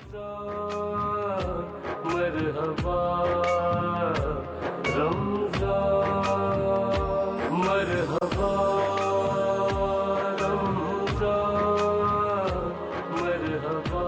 مرحبا رمضان مرحبا رمضان مرحبا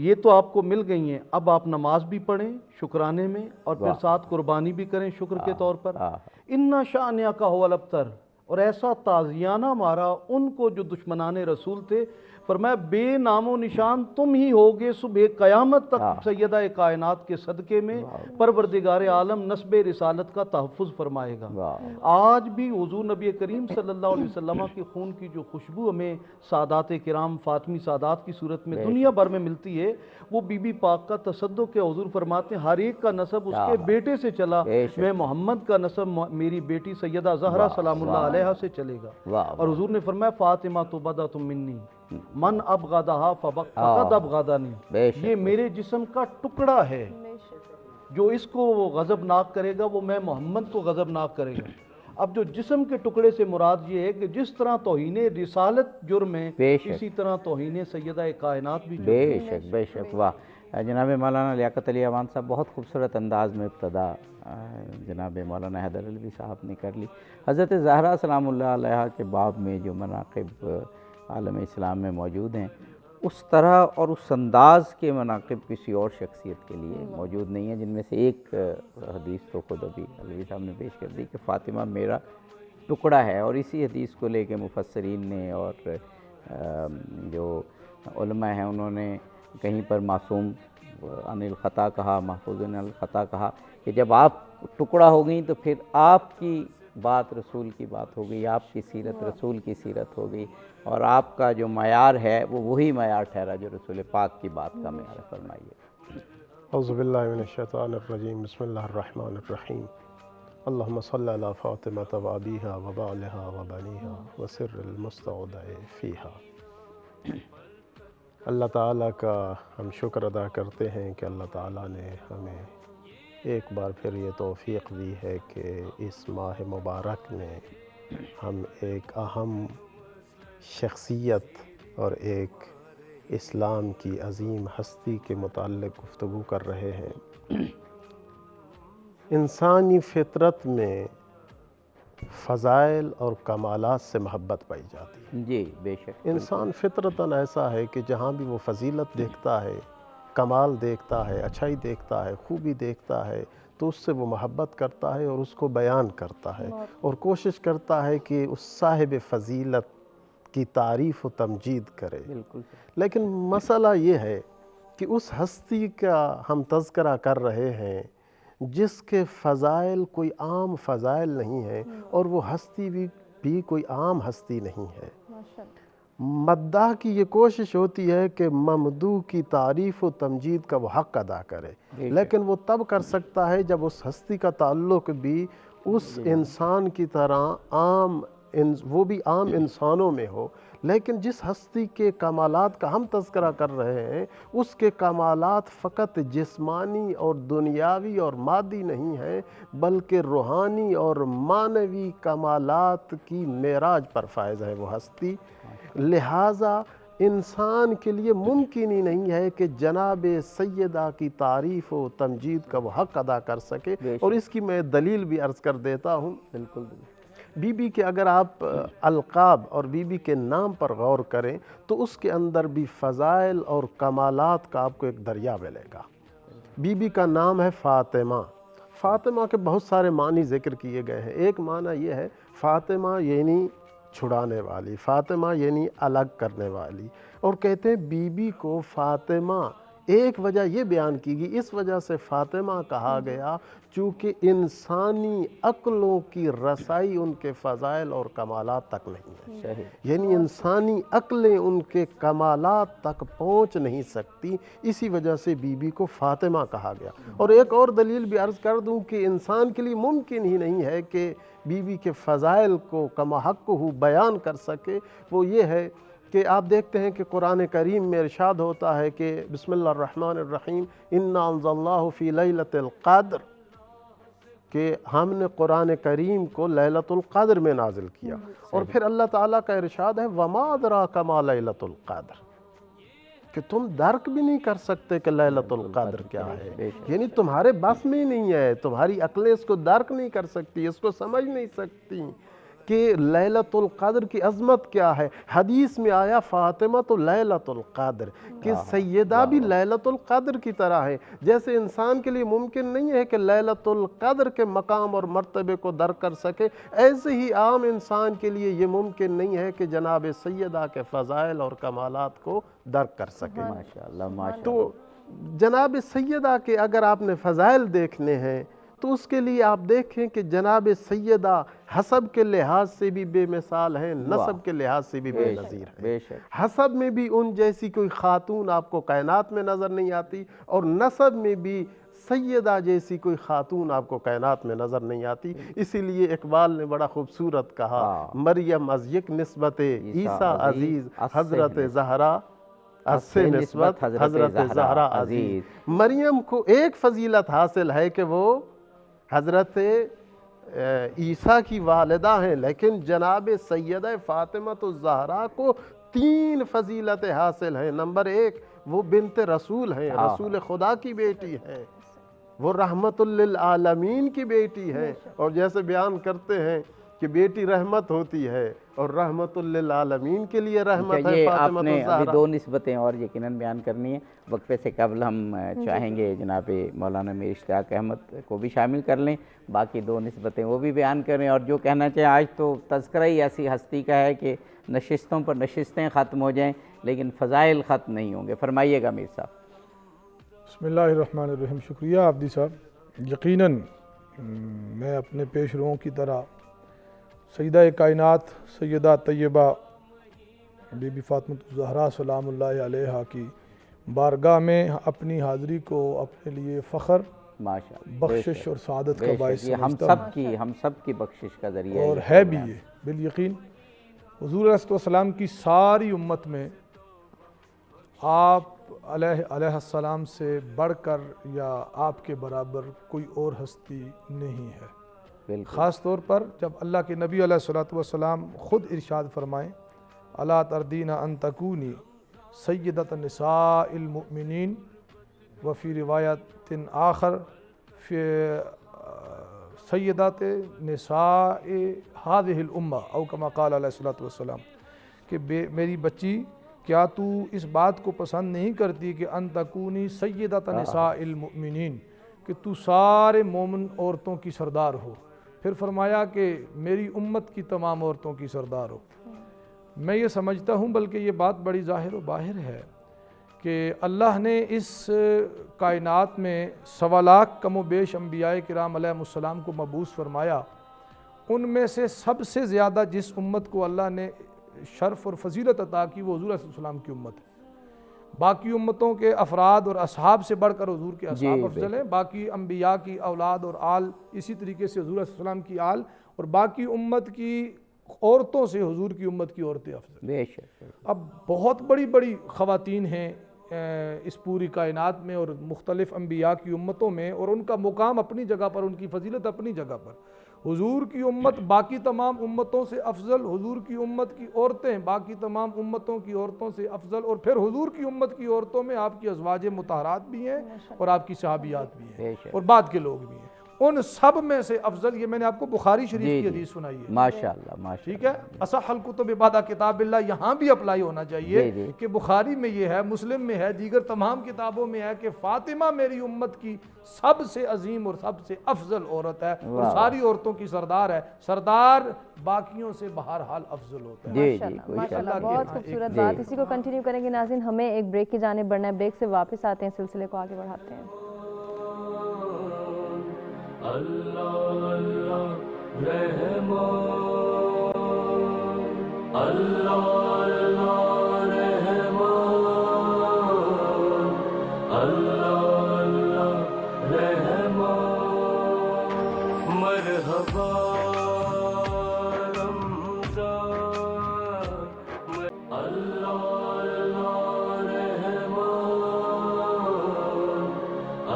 یہ تو آپ کو مل گئی ہیں، اب آپ نماز بھی پڑھیں شکرانے میں اور پھر ساتھ قربانی بھی کریں شکر کے طور پر۔ اِنَّ شَأْنِیَکَ هُوَ الْأَبْتَرُ، اور ایسا تعزیانہ مارا ان کو جو دشمنان رسول تھے، فرمایا بے نام و نشان تم ہی ہوگے صبح قیامت تک سیدہ کائنات کے صدقے میں، پروردگار عالم نسب رسالت کا تحفظ فرمائے گا۔ آج بھی حضور نبی کریم صلی اللہ علیہ وسلم کی خون کی جو خوشبو ہمیں سادات کرام فاطمی سادات کی صورت میں دنیا بھر میں ملتی ہے، وہ بی بی پاک کا تصدق ہے۔ حضور فرماتے ہیں ہر ایک کا نسب اس کے بیٹے سے چلا، میں محمد کا نسب میری بیٹی سیدہ زہرا سلام اللہ علیہ سے چلے گا۔ اور حضور نے فرمایا فاطمہ تو بدۃ منی من ابغضھا فقد ابغضنی، یہ میرے جسم کا ٹکڑا ہے، جو اس کو وہ غضبناک کرے گا وہ میں محمد کو غضبناک کرے گا۔ اب جو جسم کے ٹکڑے سے مراد یہ ہے کہ جس طرح توہین رسالت جرم ہے، اسی طرح توہین سیدہ کائنات بھی جرم ہے۔ بے شک واہ۔ جناب مولانا لیاقت علی اعوان صاحب بہت خوبصورت انداز میں ابتدا جناب مولانا حیدر علوی صاحب نے کر لی۔ حضرت زہرا سلام اللہ علیہ کے باب میں جو مناقب عالم اسلام میں موجود ہیں، اس طرح اور اس انداز کے مناقب کسی اور شخصیت کے لیے موجود نہیں ہیں، جن میں سے ایک حدیث تو خود ابھی علوی صاحب نے پیش کر دی کہ فاطمہ میرا ٹکڑا ہے، اور اسی حدیث کو لے کے مفسرین نے اور جو علماء ہیں انہوں نے کہیں پر معصوم عن الخطا کہا، محفوظ عن الخطا کہا، کہ جب آپ ٹکڑا ہو گئیں تو پھر آپ کی بات رسول کی بات ہو گئی، آپ کی سیرت رسول کی سیرت ہو گئی، اور آپ کا جو معیار ہے وہ وہی معیار ٹھہرا جو رسول پاک کی بات کا معیار ہے۔ فرمائیے۔ اعوذ باللہ من الشیطان الرجیم، بسم اللہ الرحمن الرحیم۔ اللہم صلی علی فاطمہ و ابیہا و بعلہا و بنیہا و سر المستودع فیہا۔ اللہ تعالیٰ کا ہم شکر ادا کرتے ہیں کہ اللہ تعالیٰ نے ہمیں ایک بار پھر یہ توفیق دی ہے کہ اس ماہ مبارک میں ہم ایک اہم شخصیت اور ایک اسلام کی عظیم ہستی کے متعلق گفتگو کر رہے ہیں۔ انسانی فطرت میں فضائل اور کمالات سے محبت پائی جاتی ہے۔ جی بے شک۔ انسان فطرتاً ایسا ہے کہ جہاں بھی وہ فضیلت دیکھتا ہے، کمال دیکھتا ہے، اچھائی دیکھتا ہے، خوبی دیکھتا ہے، تو اس سے وہ محبت کرتا ہے اور اس کو بیان کرتا ہے اور کوشش کرتا ہے کہ اس صاحب فضیلت کی تعریف و تمجید کرے۔ لیکن مسئلہ یہ ہے کہ اس ہستی کا ہم تذکرہ کر رہے ہیں جس کے فضائل کوئی عام فضائل نہیں ہیں، اور وہ ہستی بھی کوئی عام ہستی نہیں ہے۔ مداح کی یہ کوشش ہوتی ہے کہ ممدوح کی تعریف و تمجید کا وہ حق ادا کرے، لیکن وہ تب کر سکتا ہے جب اس ہستی کا تعلق بھی اس انسان کی طرح وہ بھی عام انسانوں میں ہو۔ لیکن جس ہستی کے کمالات کا ہم تذکرہ کر رہے ہیں، اس کے کمالات فقط جسمانی اور دنیاوی اور مادی نہیں ہیں، بلکہ روحانی اور معنوی کمالات کی معراج پر فائز ہے وہ ہستی۔ لہٰذا انسان کے لیے ممکن ہی نہیں ہے کہ جناب سیدہ کی تعریف و تمجید کا وہ حق ادا کر سکے، اور اس کی میں دلیل بھی عرض کر دیتا ہوں۔ بالکل۔ بی بی کے اگر آپ القاب اور بی بی کے نام پر غور کریں تو اس کے اندر بھی فضائل اور کمالات کا آپ کو ایک دریا ملے گا۔ بی بی کا نام ہے فاطمہ۔ فاطمہ کے بہت سارے معنی ذکر کیے گئے ہیں۔ ایک معنی یہ ہے فاطمہ یعنی چھڑانے والی، فاطمہ یعنی الگ کرنے والی، اور کہتے ہیں بی بی کو فاطمہ ایک وجہ یہ بیان کی گئی، اس وجہ سے فاطمہ کہا گیا چونکہ انسانی عقلوں کی رسائی ان کے فضائل اور کمالات تک نہیں ہے، یعنی انسانی عقلیں ان کے کمالات تک پہنچ نہیں سکتی، اسی وجہ سے بی بی کو فاطمہ کہا گیا۔ اور ایک اور دلیل بھی عرض کر دوں کہ انسان کے لیے ممکن ہی نہیں ہے کہ بی بی کے فضائل کو کما حق بیان کر سکے، وہ یہ ہے کہ آپ دیکھتے ہیں کہ قرآن کریم میں ارشاد ہوتا ہے کہ بسم اللہ الرحمن الرحیم انا انزلناہ فی لیلۃ القدر، کہ ہم نے قرآن کریم کو لیلۃ القدر میں نازل کیا، اور پھر اللہ تعالیٰ کا ارشاد ہے وما ادراک ما لیلۃ القدر، کہ تم درک بھی نہیں کر سکتے کہ لیلۃ القدر کیا ہے، یعنی تمہارے بس میں نہیں ہے، تمہاری عقلیں اس کو درک نہیں کر سکتی، اس کو سمجھ نہیں سکتی کہ لیلۃ القدر کی عظمت کیا ہے. حدیث میں آیا فاطمہ تو لیلۃ القدر، کہ سیدہ بھی لیلۃ القدر کی طرح ہے. جیسے انسان کے لیے ممکن نہیں ہے کہ لیلۃ القدر کے مقام اور مرتبے کو در کر سکے، ایسے ہی عام انسان کے لیے یہ ممکن نہیں ہے کہ جناب سیدہ کے فضائل اور کمالات کو درک کر سکے. ماشاءاللہ ماشاءاللہ. تو جناب سیدہ کے اگر آپ نے فضائل دیکھنے ہیں تو اس کے لیے آپ دیکھیں کہ جناب سیدہ حسب کے لحاظ سے بھی بے مثال ہیں، نسب کے لحاظ سے بھی بے نظیر ہیں. بے شک. حسب میں بھی ان جیسی کوئی خاتون آپ کو کائنات میں نظر نہیں آتی، اور نسب میں بھی سیدہ جیسی کوئی خاتون آپ کو کائنات میں نظر نہیں آتی. اسی لیے اقبال نے بڑا خوبصورت کہا، مریم از یک نسبت عیسیٰ عزیز حضرت زہرا از سے نسبت حضرت زہرا عزیز. مریم کو ایک فضیلت حاصل ہے کہ وہ حضرت عیسیٰ کی والدہ ہیں، لیکن جناب سیدہ فاطمہ الزہرا کو 3 فضیلتیں حاصل ہیں. نمبر 1 وہ بنت رسول ہیں، رسول خدا کی بیٹی ہیں، وہ رحمت للعالمین کی بیٹی ہیں. اور جیسے بیان کرتے ہیں کہ بیٹی رحمت ہوتی ہے اور رحمت للعالمین کے لیے رحمت ہے یہ فاطمہ آپ نے ابھی الزہرا. 2 نسبتیں اور یقیناً بیان کرنی ہیں. وقفے سے قبل ہم چاہیں گے جناب مولانا میر اشتیاق احمد کو بھی شامل کر لیں، باقی 2 نسبتیں وہ بھی بیان کریں. اور جو کہنا چاہیں، آج تو تذکرہ ہی ایسی ہستی کا ہے کہ نشستوں پر نشستیں ختم ہو جائیں لیکن فضائل ختم نہیں ہوں گے. فرمائیے گا میر صاحب. بسم اللہ الرحمن الرحیم. شکریہ عابدی صاحب. یقیناً میں اپنے پیش روؤں کی طرح سیدہ کائنات سیدہ طیبہ بی بی فاطمہ الزہرا سلام اللہ علیہا کی بارگاہ میں اپنی حاضری کو اپنے لیے فخر، ماشاءاللہ، بخشش اور سعادت کا باعث یہ سمجھتا ہوں، ہم سب کی بخشش کا ذریعہ اور ہے بھی یہ بالیقین. حضور علیہ السلام کی ساری امت میں آپ علیہ السلام سے بڑھ کر یا آپ کے برابر کوئی اور ہستی نہیں ہے. خاص طور پر جب اللہ کے نبی علیہ السلام خود ارشاد فرمائیں، الا تردین ان تکونی سیدۃ نساء المؤمنین، وفی روایت آخر سیدات نساء هذه الامہ او کما قال علیہ السلام، کہ میری بچی کیا تو اس بات کو پسند نہیں کرتی کہ ان تکونی سیدۃ نساء المؤمنین، کہ تو سارے مومن عورتوں کی سردار ہو. پھر فرمایا کہ میری امت کی تمام عورتوں کی سردار ہو. میں یہ سمجھتا ہوں، بلکہ یہ بات بڑی ظاہر و باہر ہے کہ اللہ نے اس کائنات میں 1.25 لاکھ کم و بیش انبیاء کرام علیہ السلام کو مبعوث فرمایا. ان میں سے سب سے زیادہ جس امت کو اللہ نے شرف اور فضیلت عطا کی وہ حضور علیہ السلام کی امت ہے. باقی امتوں کے افراد اور اصحاب سے بڑھ کر حضور کے اصحاب افضل ہیں. باقی انبیاء کی اولاد اور آل اسی طریقے سے حضور علیہ السلام کی آل، اور باقی امت کی عورتوں سے حضور کی امت کی عورتیں افضل. بے شک. اب بہت بڑی بڑی خواتین ہیں اس پوری کائنات میں اور مختلف انبیاء کی امتوں میں، اور ان کا مقام اپنی جگہ پر، ان کی فضیلت اپنی جگہ پر. حضور کی امت باقی تمام امتوں سے افضل، حضور کی امت کی عورتیں باقی تمام امتوں کی عورتوں سے افضل، اور پھر حضور کی امت کی عورتوں میں آپ کی ازواج مطہرات بھی ہیں اور آپ کی صحابیات بھی ہیں اور بعد کے لوگ بھی ہیں. ان سب میں سے افضل، یہ میں نے آپ کو بخاری شریف کی حدیث سنائی ہے. ماشاءاللہ ٹھیک ہے. اصح الکتب بعد کتاب اللہ یہاں بھی اپلائی ہونا چاہیے کہ بخاری میں یہ ہے، مسلم میں ہے، دیگر تمام کتابوں میں ہے کہ فاطمہ میری امت کی سب سے عظیم اور سب سے افضل عورت ہے اور ساری عورتوں کی سردار ہے. سردار باقیوں سے بہرحال افضل ہوتا ہے. ماشاءاللہ، بہت خوبصورت بات. اسی کو کنٹینیو کریں گے ناظرین. ہمیں ایک بریک کی جانب بڑھنا ہے، بریک سے واپس آتے ہیں، سلسلے کو آگے بڑھاتے ہیں. اللہ اللہ رحمان، اللہ اللہ رحمان، اللہ اللہ رحمان. مرحبا رمضان، اللہ اللہ رحمان،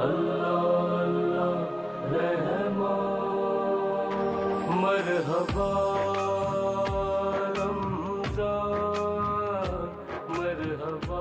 اللہ مرحبا رمضان، مرحبا.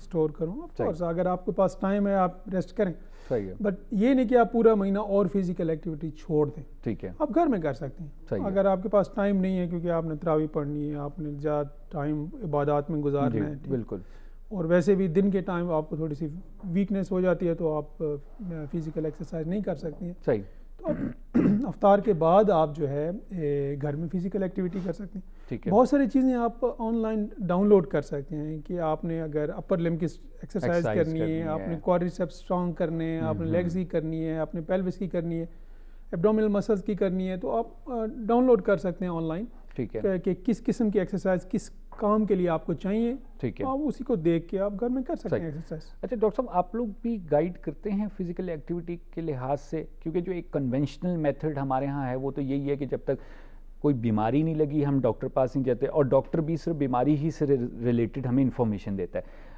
اسٹور کروں. آف کورس اگر آپ کے پاس ٹائم ہے آپ ریسٹ کریں, صحیح ہے, بٹ یہ نہیں کہ آپ پورا مہینہ اور فزیکل ایکٹیویٹی چھوڑ دیں. ٹھیک ہے, آپ گھر میں کر سکتے ہیں. اگر آپ کے پاس ٹائم نہیں ہے کیونکہ آپ نے تراویح پڑھنی ہے, آپ نے زیادہ ٹائم عبادات میں گزارنا ہے, بالکل, اور ویسے بھی دن کے ٹائم آپ کو تھوڑی سی ویکنیس ہو جاتی ہے تو آپ فزیکل ایکسرسائز نہیں کر سکتے ہیں. صحیح, تو اب افطار کے بعد آپ جو ہے گھر میں فزیکل ایکٹیویٹی کر سکتے ہیں. ٹھیک ہے, بہت ساری چیزیں آپ آن لائن ڈاؤن لوڈ کر سکتے ہیں کہ آپ نے اگر اپر لم کی ایکسرسائز کرنی ہے, آپ نے کوادریسیپس اسٹرانگ کرنے ہیں, آپ نے لیگز کی کرنی ہے, آپ نے پیلوس کی کرنی ہے, ایبڈومینل مسلز کی کرنی ہے, تو آپ ڈاؤن لوڈ کر سکتے ہیں آن لائن. ٹھیک ہے, کہ کس قسم کی ایکسرسائز کس کام کے لیے آپ کو چاہیے, ٹھیک ہے, آپ اسی کو دیکھ کے آپ گھر میں کر سکتے ہیں ایکسرسائز. اچھا ڈاکٹر صاحب, آپ لوگ بھی گائیڈ کرتے ہیں فزیکل ایکٹیویٹی کے لحاظ سے, کیونکہ جو ایک کنونشنل میتھڈ ہمارے ہاں ہے وہ تو یہی ہے کہ جب تک کوئی بیماری نہیں لگی ہم ڈاکٹر پاس نہیں جاتے, اور ڈاکٹر بھی صرف بیماری ہی سے ریلیٹڈ ہمیں انفارمیشن دیتا ہے.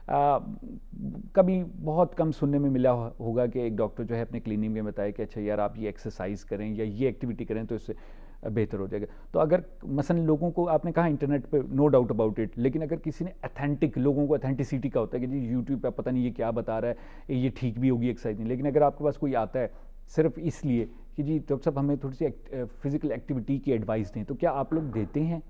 کبھی بہت کم سننے میں ملا ہوگا کہ ایک ڈاکٹر جو ہے اپنے کلینک میں بتائے کہ اچھا یار آپ یہ ایکسرسائز کریں یا یہ ایکٹیویٹی کریں تو اس سے بہتر ہو جائے گا. تو اگر مثلا لوگوں کو, آپ نے کہا انٹرنیٹ پہ نو ڈاؤٹ اباؤٹ اٹ, لیکن اگر کسی نے اتھینٹک, لوگوں کو اتھینٹسٹی کا ہوتا ہے کہ جی یوٹیوب پہ پتہ نہیں یہ کیا بتا رہا ہے, یہ ٹھیک بھی ہوگی ایکسرسائز نہیں, لیکن اگر آپ کے پاس کوئی آتا ہے صرف اس لیے کہ جی ڈاکٹر صاحب ہمیں تھوڑی سی فزیکل ایکٹیویٹی کی ایڈوائس دیں, تو کیا آپ لوگ دیتے ہیں؟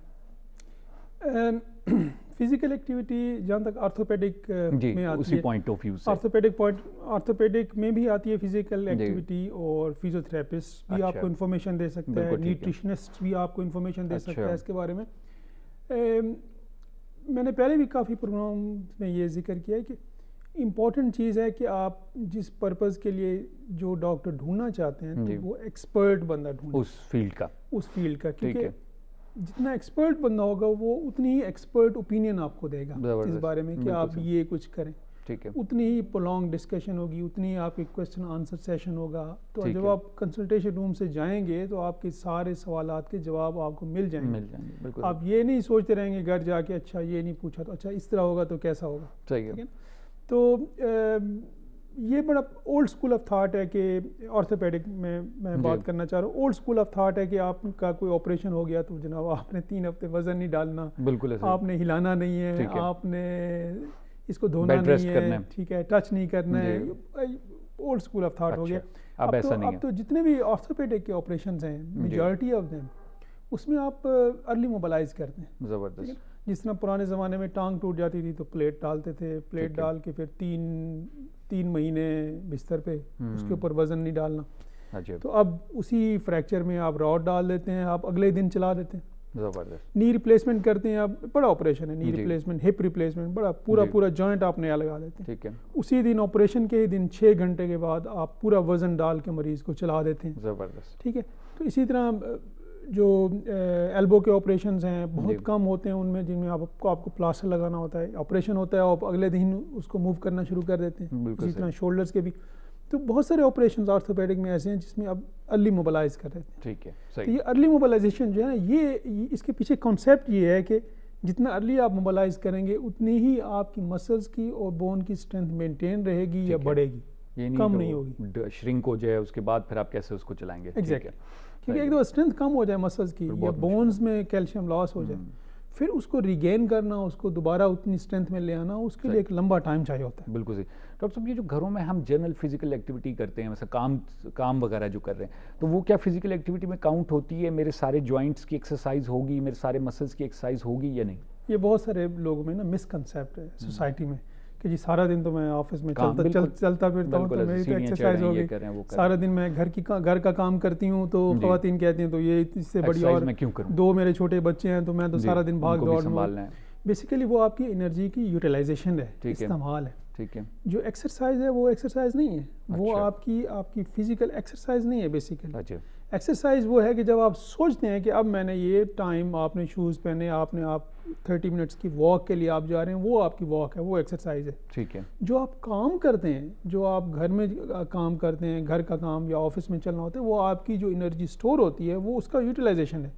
فزیکل ایکٹیویٹی جہاں تک آرتھوپیڈک میں آتی اسی ہے, پوائنٹ آف ویو سے آرتھوپیڈک میں بھی آتی ہے فزیکل ایکٹیویٹی, اور فزیوتھراپسٹ بھی آپ کو انفارمیشن دے سکتا ہے, نیوٹریشنسٹ بھی آپ کو انفارمیشن دے سکتا ہے اس کے بارے میں. میں نے پہلے بھی کافی پروگرام میں یہ ذکر کیا ہے کہ امپورٹنٹ چیز ہے کہ آپ جس پرپز کے لیے جو ڈاکٹر ڈھونڈنا چاہتے ہیں تو وہ ایکسپرٹ بندہ ڈھونڈیں اس فیلڈ کا, کیونکہ جتنا ایکسپرٹ بندہ ہوگا وہ اتنی ہی ایکسپرٹ اوپینین آپ کو دے گا اس بارے میں کہ آپ یہ کچھ کریں. اتنی ہی پرولونگ ڈسکشن ہوگی, اتنی ہی آپ کی کویسچن آنسر سیشن ہوگا. تو جب آپ کنسلٹیشن روم سے جائیں گے تو آپ کے سارے سوالات کے جواب آپ کو مل جائیں گے. آپ یہ نہیں سوچتے رہیں گے گھر جا کے اچھا یہ نہیں پوچھا تو اچھا اس طرح ہوگا تو کیسا ہوگا. ٹھیک ہے, تو یہ بڑا اولڈ اسکول آف تھاٹ ہے کہ آرتھوپیڈک میں بات کرنا چاہ رہا ہوں. اولڈ اسکول آف تھاٹ ہے کہ آپ کا کوئی آپریشن ہو گیا تو جناب آپ نے 3 ہفتے وزن نہیں ڈالنا, آپ نے ہلانا نہیں ہے, آپ نے اس کو دھونا نہیں ہے, ٹھیک ہے, ٹچ نہیں کرنا ہے. اولڈ اسکول آف تھاٹ ہو گیا. اب تو جتنے بھی آرتھوپیڈک کے آپریشنز ہیں میجورٹی آف دیم اس میں آپ ارلی موبلائز کرتے ہیں. زبردست. جس طرح پرانے زمانے میں ٹانگ ٹوٹ جاتی تھی تو پلیٹ ڈالتے تھے, پلیٹ ڈال کے پھر 3 مہینے بستر پہ اس کے اوپر وزن نہیں ڈالنا. تو اب اسی فریکچر میں آپ راڈ ڈال دیتے ہیں, آپ اگلے دن چلا دیتے ہیں. زبردست. نی ریپلیسمنٹ کرتے ہیں آپ, بڑا آپریشن ہے نی ریپلیسمنٹ, ہپ ریپلیسمنٹ, بڑا پورا جوائنٹ آپ نیا لگا دیتے ہیں. اسی دن آپریشن کے ہی دن 6 گھنٹے کے بعد آپ پورا وزن ڈال کے مریض کو چلا دیتے ہیں. زبردست. ٹھیک ہے. تو اسی طرح جو ایلبو کے آپریشنز ہیں بہت کم ہوتے ہیں ان میں جن میں آپ کو پلاسٹر لگانا ہوتا ہے, آپریشن ہوتا ہے, آپ اگلے دن اس کو موو کرنا شروع کر دیتے ہیں. اسی طرح شولڈرز کے بھی. تو بہت سارے آپریشنز آرتھوپیڈک میں ایسے ہیں جس میں اب ارلی موبلائز کر دیتے ہیں. ٹھیک ہے. تو یہ ارلی موبلائزیشن جو ہے نا, یہ اس کے پیچھے کانسیپٹ یہ ہے کہ جتنا ارلی آپ موبلائز کریں گے اتنی ہی آپ کی مسلز کی اور بون کی اسٹرینتھ مینٹین رہے گی یا بڑھے گی, کم نہیں ہوگی. شرنک ہو جائے اس کے بعد پھر آپ کیسے اس کو چلائیں گے. ایگزیکٹلی. کیونکہ ایک دفعہ اسٹرینتھ کم ہو جائے مسلز کی یا بونز میں کیلشیم لاس ہو جائے, پھر اس کو ریگین کرنا, اس کو دوبارہ اتنی اسٹرینتھ میں لے آنا, اس کے لیے ایک لمبا ٹائم چاہیے ہوتا ہے. بالکل صحیح. ڈاکٹر صاحب یہ جو گھروں میں ہم جنرل فزیکل ایکٹیویٹی کرتے ہیں, مثلا کام وغیرہ جو کر رہے ہیں, تو وہ کیا فزیکل ایکٹیویٹی میں کاؤنٹ ہوتی ہے؟ میرے سارے جوائنٹس کی ایکسرسائز ہوگی, میرے سارے مسلس کی ایکسرسائز ہوگی یا نہیں؟ یہ بہت سارے لوگوں میں نا مس کنسیپٹ ہے سوسائٹی میں کہ جی سارا دن تو میں آفس میں چلتا پھرتا ہوں تو میری تو ایکسرسائز ہو گئی, سارا دن میں گھر کا کام کرتی ہوں تو خواتین کہتی ہیں تو یہ اس سے بڑی, اور 2 میرے چھوٹے بچے ہیں تو میں تو سارا دن بھاگ دوڑ میں. بیسیکلی وہ آپ کی انرجی کی یوٹیلائزیشن ہے, استعمال ہے. ٹھیک ہے. جو ایکسرسائز ہے وہ ایکسرسائز نہیں ہے, وہ آپ کی فزیکل ایکسرسائز نہیں ہے. بیسیکلی ایکسرسائز وہ ہے کہ جب آپ سوچتے ہیں کہ اب میں نے یہ ٹائم, آپ نے شوز پہنے, آپ 30 منٹس کی واک کے لیے آپ جا رہے ہیں, وہ آپ کی واک ہے, وہ ایکسرسائز ہے. ٹھیک ہے. جو آپ کام کرتے ہیں, جو آپ گھر میں کام کرتے ہیں, گھر کا کام یا آفس میں چلنا ہوتا ہے, وہ آپ کی جو انرجی سٹور ہوتی ہے وہ اس کا یوٹیلائزیشن ہے.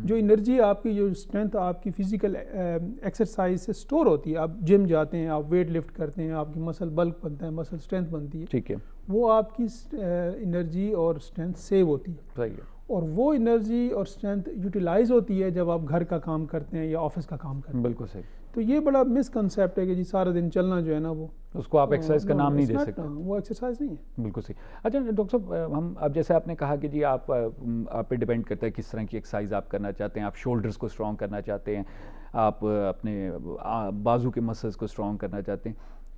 جو انرجی آپ کی, جو اسٹرینتھ آپ کی فزیکل ایکسرسائز سے سٹور ہوتی ہے, آپ جم جاتے ہیں, آپ ویٹ لفٹ کرتے ہیں, آپ کی مسل بلک بنتا ہے, مسل اسٹرینتھ بنتی ہے. ٹھیک ہے. وہ آپ کی انرجی اور اسٹرینتھ سیو ہوتی ہے. اور وہ انرجی اور اسٹرینتھ یوٹیلائز ہوتی ہے جب آپ گھر کا کام کرتے ہیں یا آفس کا کام کرتے ہیں. بالکل صحیح. تو یہ بڑا مس کنسیپٹ ہے کہ جی سارا دن چلنا جو ہے نا وہ اس کو آپ ایکسرسائز کا نام نہیں دے سکتے. وہ ایکسرسائز نہیں ہے. بالکل صحیح. اچھا ڈاکٹر صاحب ہم اب جیسے آپ نے کہا کہ جی آپ پہ ڈیپینڈ کرتا ہے کس طرح کی ایکسرسائز آپ کرنا چاہتے ہیں. آپ شولڈرز کو اسٹرانگ کرنا چاہتے ہیں, آپ اپنے بازو کے مسلز کو اسٹرانگ کرنا چاہتے ہیں.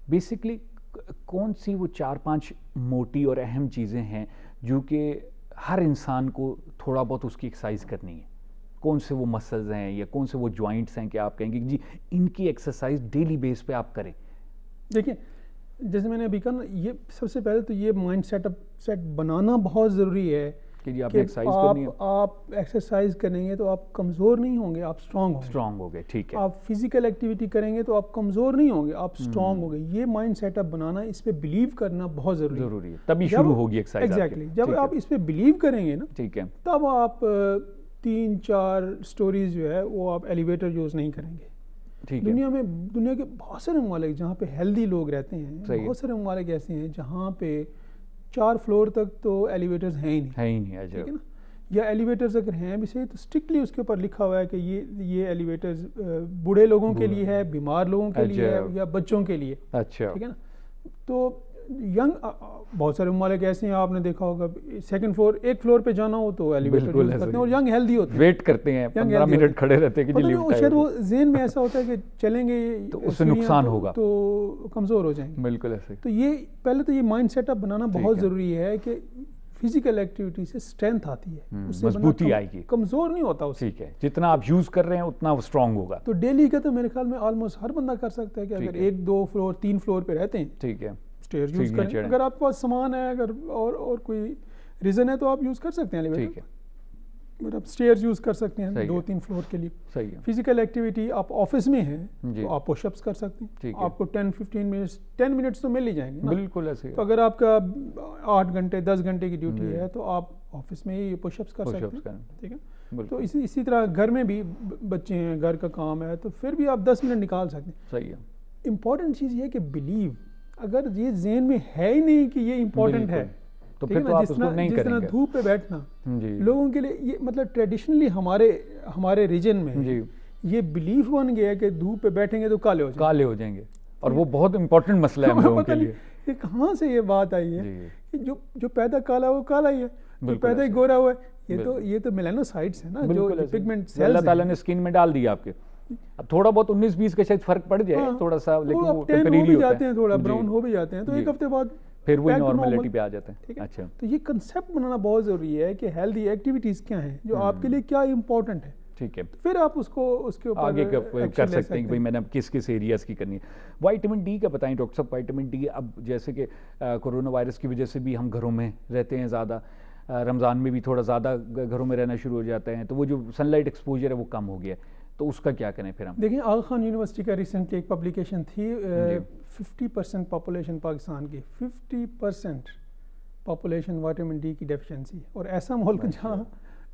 بیسکلی کون سی وہ 4-5 موٹی اور اہم چیزیں ہیں جو کہ ہر انسان کو تھوڑا بہت اس کی ایکسرسائز کرنی ہے؟ کون سے وہ مسلز ہیں یا کون سے وہ جوائنٹس ہیں کہ آپ کہیں گے جی ان کی ایکسرسائز ڈیلی بیس پہ آپ کریں؟ دیکھیں جیسے میں نے ابھی کہا نا, یہ سب سے پہلے تو یہ مائنڈ سیٹ بنانا بہت ضروری ہے کہ جی آپ ایکسرسائز کرنی ہے. آپ ایکسرسائز کریں گے تو آپ کمزور نہیں ہوں گے, آپ اسٹرانگ ہو گئے. ٹھیک ہے. آپ فزیکل ایکٹیویٹی کریں گے تو آپ کمزور نہیں ہوں گے, آپ اسٹرانگ ہوں گے. یہ مائنڈ سیٹ اپ بنانا, اس پہ بلیو کرنا بہت ضروری ہے. تبھی شروع ہوگی ایکسرسائز. ایگزیکٹلی جب آپ اس پہ بلیو کریں گے نا, ٹھیک ہے, تب آپ 3-4 سٹوریز جو ہے وہ آپ ایلیویٹر یوز نہیں کریں گے. دنیا کے بہت سارے ممالک جہاں پہ ہیلدی لوگ رہتے ہیں, بہت سارے ممالک ایسے ہیں جہاں پہ 4 فلور تک تو ایلیویٹرز ہیں ہی نہیں. ٹھیک ہے نا, یا ایلیویٹرز اگر ہیں بھی صحیح تو اسٹرکٹلی اس کے اوپر لکھا ہوا ہے کہ یہ ایلیویٹرز بوڑھے لوگوں کے لیے ہے, بیمار لوگوں کے لیے ہے, یا بچوں کے لیے. اچھا. ٹھیک ہے نا. تو ینگ بہت سارے ممالک ایسے ہیں, آپ نے دیکھا ہوگا 2nd فلور 1 فلور پہ جانا ہو تو ایلیویٹر یوز کرتے ہیں, اور ینگ ہیلدی ہوتے ہیں, ویٹ کرتے ہیں 15 منٹ کھڑے رہتے ہیں کہ جی لفٹ شاید وہ ذہن میں ایسا ہوتا ہے کہ چلیں گے تو اس سے نقصان ہوگا, تو کمزور ہو جائیں گے. بالکل ایسے. تو یہ پہلے تو یہ مائنڈ سیٹ اپ بنانا بہت ضروری ہے کہ فزیکل ایکٹیویٹی سے اسٹرینتھ آتی ہے, مضبوطی آئے گی, کمزور نہیں ہوتا اس سے. ٹھیک ہے, جتنا آپ یوز کر رہے ہیں اتنا وہ اسٹرانگ ہوگا. تو ڈیلی کا تو میرے خیال میں آلموسٹ ہر بندہ کر سکتا ہے کہ اگر 1-2 فلور 3 فلور پہ رہتے ہیں, ٹھیک ہے, اسٹیئر یوز کریں. اگر آپ کے پاس سامان ہے, اگر اور کوئی ریزن ہے تو آپ یوز کر سکتے ہیں ایلیویٹر. ٹھیک ہے, اگر آپ اسٹیئرز یوز کر سکتے ہیں 2-3 فلور کے لیے. صحیح ہے. فزیکل ایکٹیویٹی آپ آفس میں ہیں تو آپ پش اپس کر سکتے ہیں. آپ کو 10 منٹس تو مل ہی جائیں گے. بالکل ایسے. تو اگر آپ کا 8 گھنٹے 10 گھنٹے کی ڈیوٹی ہے تو آپ آفس میں ہی پش اپس کر سکتے ہیں. ٹھیک ہے. تو اسی طرح گھر میں بھی بچے ہیں, گھر کا کام ہے, تو پھر بھی آپ 10 منٹ نکال سکتے ہیں. صحیح ہے. امپورٹنٹ چیز یہ ہے کہ بلیو, اگر یہ ذہن میں ہے ہی نہیں کہ یہ امپورٹنٹ ہے تو پھر تو آپ اس کو نہیں کریں گے. جس طرح دھوپ پہ بیٹھنا لوگوں کے لیے, یہ مطلب ٹریڈیشنلی ہمارے ریجن میں یہ بلیف بن گیا ہے کہ دھوپ پہ بیٹھیں گے تو کالے ہو جائیں گے, اور وہ بہت امپورٹنٹ مسئلہ ہے ہم لوگوں کے لیے. یہ کہاں سے یہ بات آئی ہے کہ جو پیدا کالا وہ کالا ہی ہے, جو پیدا ہی گورا ہوا ہے. یہ تو میلانوسائٹس ہیں نا, جو پگمنٹ سیلز اللہ تعالیٰ نے اسکن میں ڈال دیا آپ کے. اب تھوڑا بہت 19-20 کا شاید فرق پڑ جائے تھوڑا سا, لیکن وہ ٹیمپریری ہوتا ہے, تھوڑا براؤن ہو بھی جاتے ہیں, تو ایک ہفتے بعد پھر وہی نارملٹی پہ آ جاتے ہیں. اچھا. تو یہ کنسیپٹ بنانا بہت ضروری ہے کہ ہیلدی ایکٹیویٹیز کیا ہیں جو آپ کے لیے کیا امپورٹنٹ ہے. ٹھیک ہے, پھر آپ اس کے اوپر آگے کر سکتے ہیں کہ بھائی میں نے اب کس ایریاز کی کرنی ہے. وائٹامن ڈی کا بتائیں ڈاکٹر صاحب. وائٹامن ڈی اب جیسے کہ کورونا وائرس کی وجہ سے بھی ہم گھروں میں رہتے ہیں زیادہ, رمضان میں بھی تھوڑا زیادہ گھروں میں رہنا شروع ہو جاتے ہیں, تو وہ جو سن لائٹ ایکسپوجر ہے وہ کم ہو گیا ہے, تو اس کا کیا کریں پھر ہم؟ دیکھیں آغا خان یونیورسٹی کا ریسنٹلی ایک پبلیکیشن تھی, 50% پاپولیشن پاکستان کی 50% پاپولیشن وائٹامن ڈی کی ڈیفیشنسی, اور ایسا ملک جہاں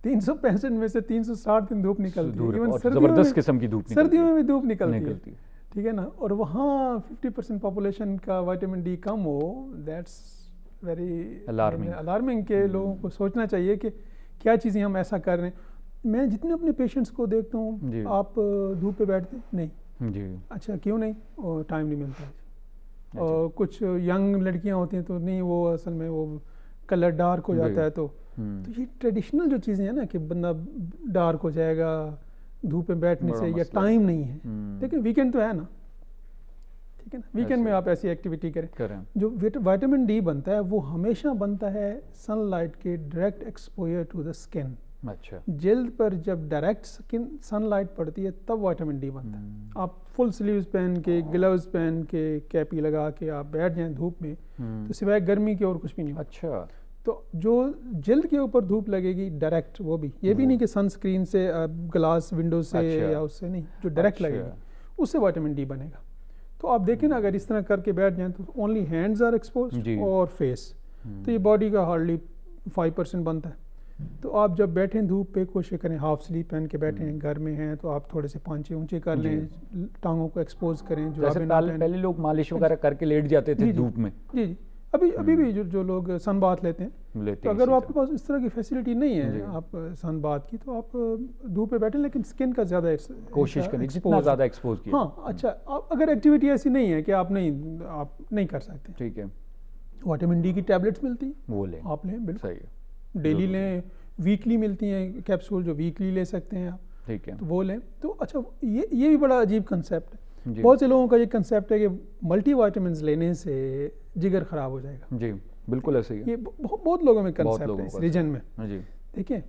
365 میں سے 360 دن دھوپ نکلتی ہے, زبردست قسم کی دھوپ, سردیوں میں بھی دھوپ نکلتی ہے. ٹھیک ہے نا, اور وہاں 50% پاپولیشن کا vitamin D come who, that's very alarming کہ لوگوں کو سوچنا چاہیے کہ کیا چیزیں ہم ایسا کر رہے ہیں. میں جتنے اپنے پیشنٹس کو دیکھتا ہوں, آپ دھوپ پہ بیٹھتے نہیں. اچھا کیوں نہیں؟ اور ٹائم نہیں ملتا. اور کچھ ینگ لڑکیاں ہوتی ہیں تو نہیں, وہ اصل میں وہ کلر ڈارک ہو جاتا ہے. تو یہ ٹریڈیشنل جو چیزیں ہیں نا کہ بندہ ڈارک ہو جائے گا دھوپ پہ بیٹھنے سے, یا ٹائم نہیں ہے. لیکن ویکینڈ تو ہے نا, ٹھیک ہے نا, ویکینڈ میں آپ ایسی ایکٹیویٹی کریں. جو وائٹامن ڈی بنتا ہے وہ ہمیشہ بنتا ہے سن لائٹ کے direct exposure to the skin. اچھا. جلد پر جب ڈائریکٹ سن لائٹ پڑتی ہے تب وائٹامن ڈی بنتا ہے. آپ فل سلیوز پہن کے, گلوز پہن کے, کیپی لگا کے آپ بیٹھ جائیں دھوپ میں تو سوائے گرمی کے اور کچھ بھی نہیں. اچھا. تو جو جلد کے اوپر دھوپ لگے گی ڈائریکٹ, وہ بھی یہ بھی نہیں کہ سن اسکرین سے, گلاس ونڈو سے یا اس سے نہیں, جو ڈائریکٹ لگے گی اس سے وائٹامن ڈی بنے گا. تو آپ دیکھیں نا اگر اس طرح کر کے بیٹھ جائیں تو اونلی ہینڈز آر ایکسپوزڈ اور فیس, تو یہ باڈی کا ہارڈلی 5% بنتا ہے. تو آپ جب بیٹھیں دھوپ پہ کوشش کریں ہاف سلیپ پہن کے بیٹھیں. گھر میں ہیں تو آپ تھوڑے سے پانچے اونچے کر لیں, ٹانگوں کو ایکسپوز کریں. جو پہلے لوگ مالش وغیرہ کر کے لیٹ جاتے تھے دھوپ میں. جی ابھی بھی جو لوگ سن بات لیتے ہیں، تو اگر آپ کے پاس اس طرح کی فیسلٹی نہیں ہے آپ سن بات کی، تو آپ دھوپ پہ بیٹھیں، لیکن اسکن کا زیادہ کوشش کریں جتنا زیادہ ایکسپوز کیا. ہاں اچھا، اگر ایکٹیویٹی ایسی نہیں ہے کہ آپ نہیں کر سکتے، ٹھیک ہے، وٹامن ڈی کی ٹیبلٹس ملتی ہیں، وہ لیں، آپ لیں، بالکل صحیح ہے، ڈیلی لیں، ویکلی ملتی ہیں کیپسول جو ویکلی لے سکتے ہیں آپ، ٹھیک ہے، تو وہ لیں. تو اچھا یہ بھی بڑا عجیب کنسیپٹ ہے. جی. بہت سے لوگوں کا یہ کنسیپٹ ہے کہ ملٹی وائٹامنز لینے سے جگر خراب ہو جائے گا. جی بالکل ایسے ہی ہے، یہ بہت لوگوں میں کنسیپٹ ہے اس ریجن میں. جی دیکھیں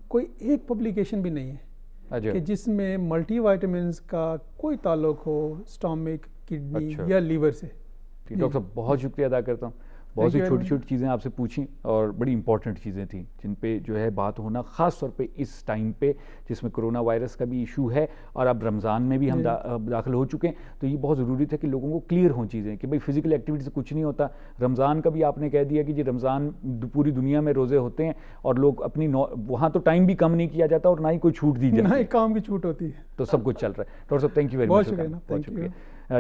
کوئی ایک پبلیکیشن بھی نہیں ہے کہ جس میں ملٹی وائٹامنز کا کوئی تعلق ہو اسٹامک، کڈنی یا لیور سے. ڈاکٹر صاحب بہت شکریہ ادا کرتا ہوں. بہت سی چھوٹی چھوٹی چیزیں آپ سے پوچھیں اور بڑی امپورٹنٹ چیزیں تھیں جن پہ جو ہے بات ہونا، خاص طور پہ اس ٹائم پہ جس میں کرونا وائرس کا بھی ایشو ہے اور اب رمضان میں بھی ہم داخل ہو چکے ہیں. تو یہ بہت ضروری تھا کہ لوگوں کو کلیئر ہوں چیزیں کہ بھائی فزیکل ایکٹیویٹی سے کچھ نہیں ہوتا. رمضان کا بھی آپ نے کہہ دیا کہ جی رمضان پوری دنیا میں روزے ہوتے ہیں اور لوگ اپنی وہاں تو ٹائم بھی کم نہیں کیا جاتا اور نہ ہی کوئی چھوٹ دی جاتی ہے، نہ ہی کام کی چھوٹ ہوتی ہے، تو سب کچھ چل رہا ہے. ڈاکٹر صاحب تھینک یو ویری مچ، بہت شکریہ.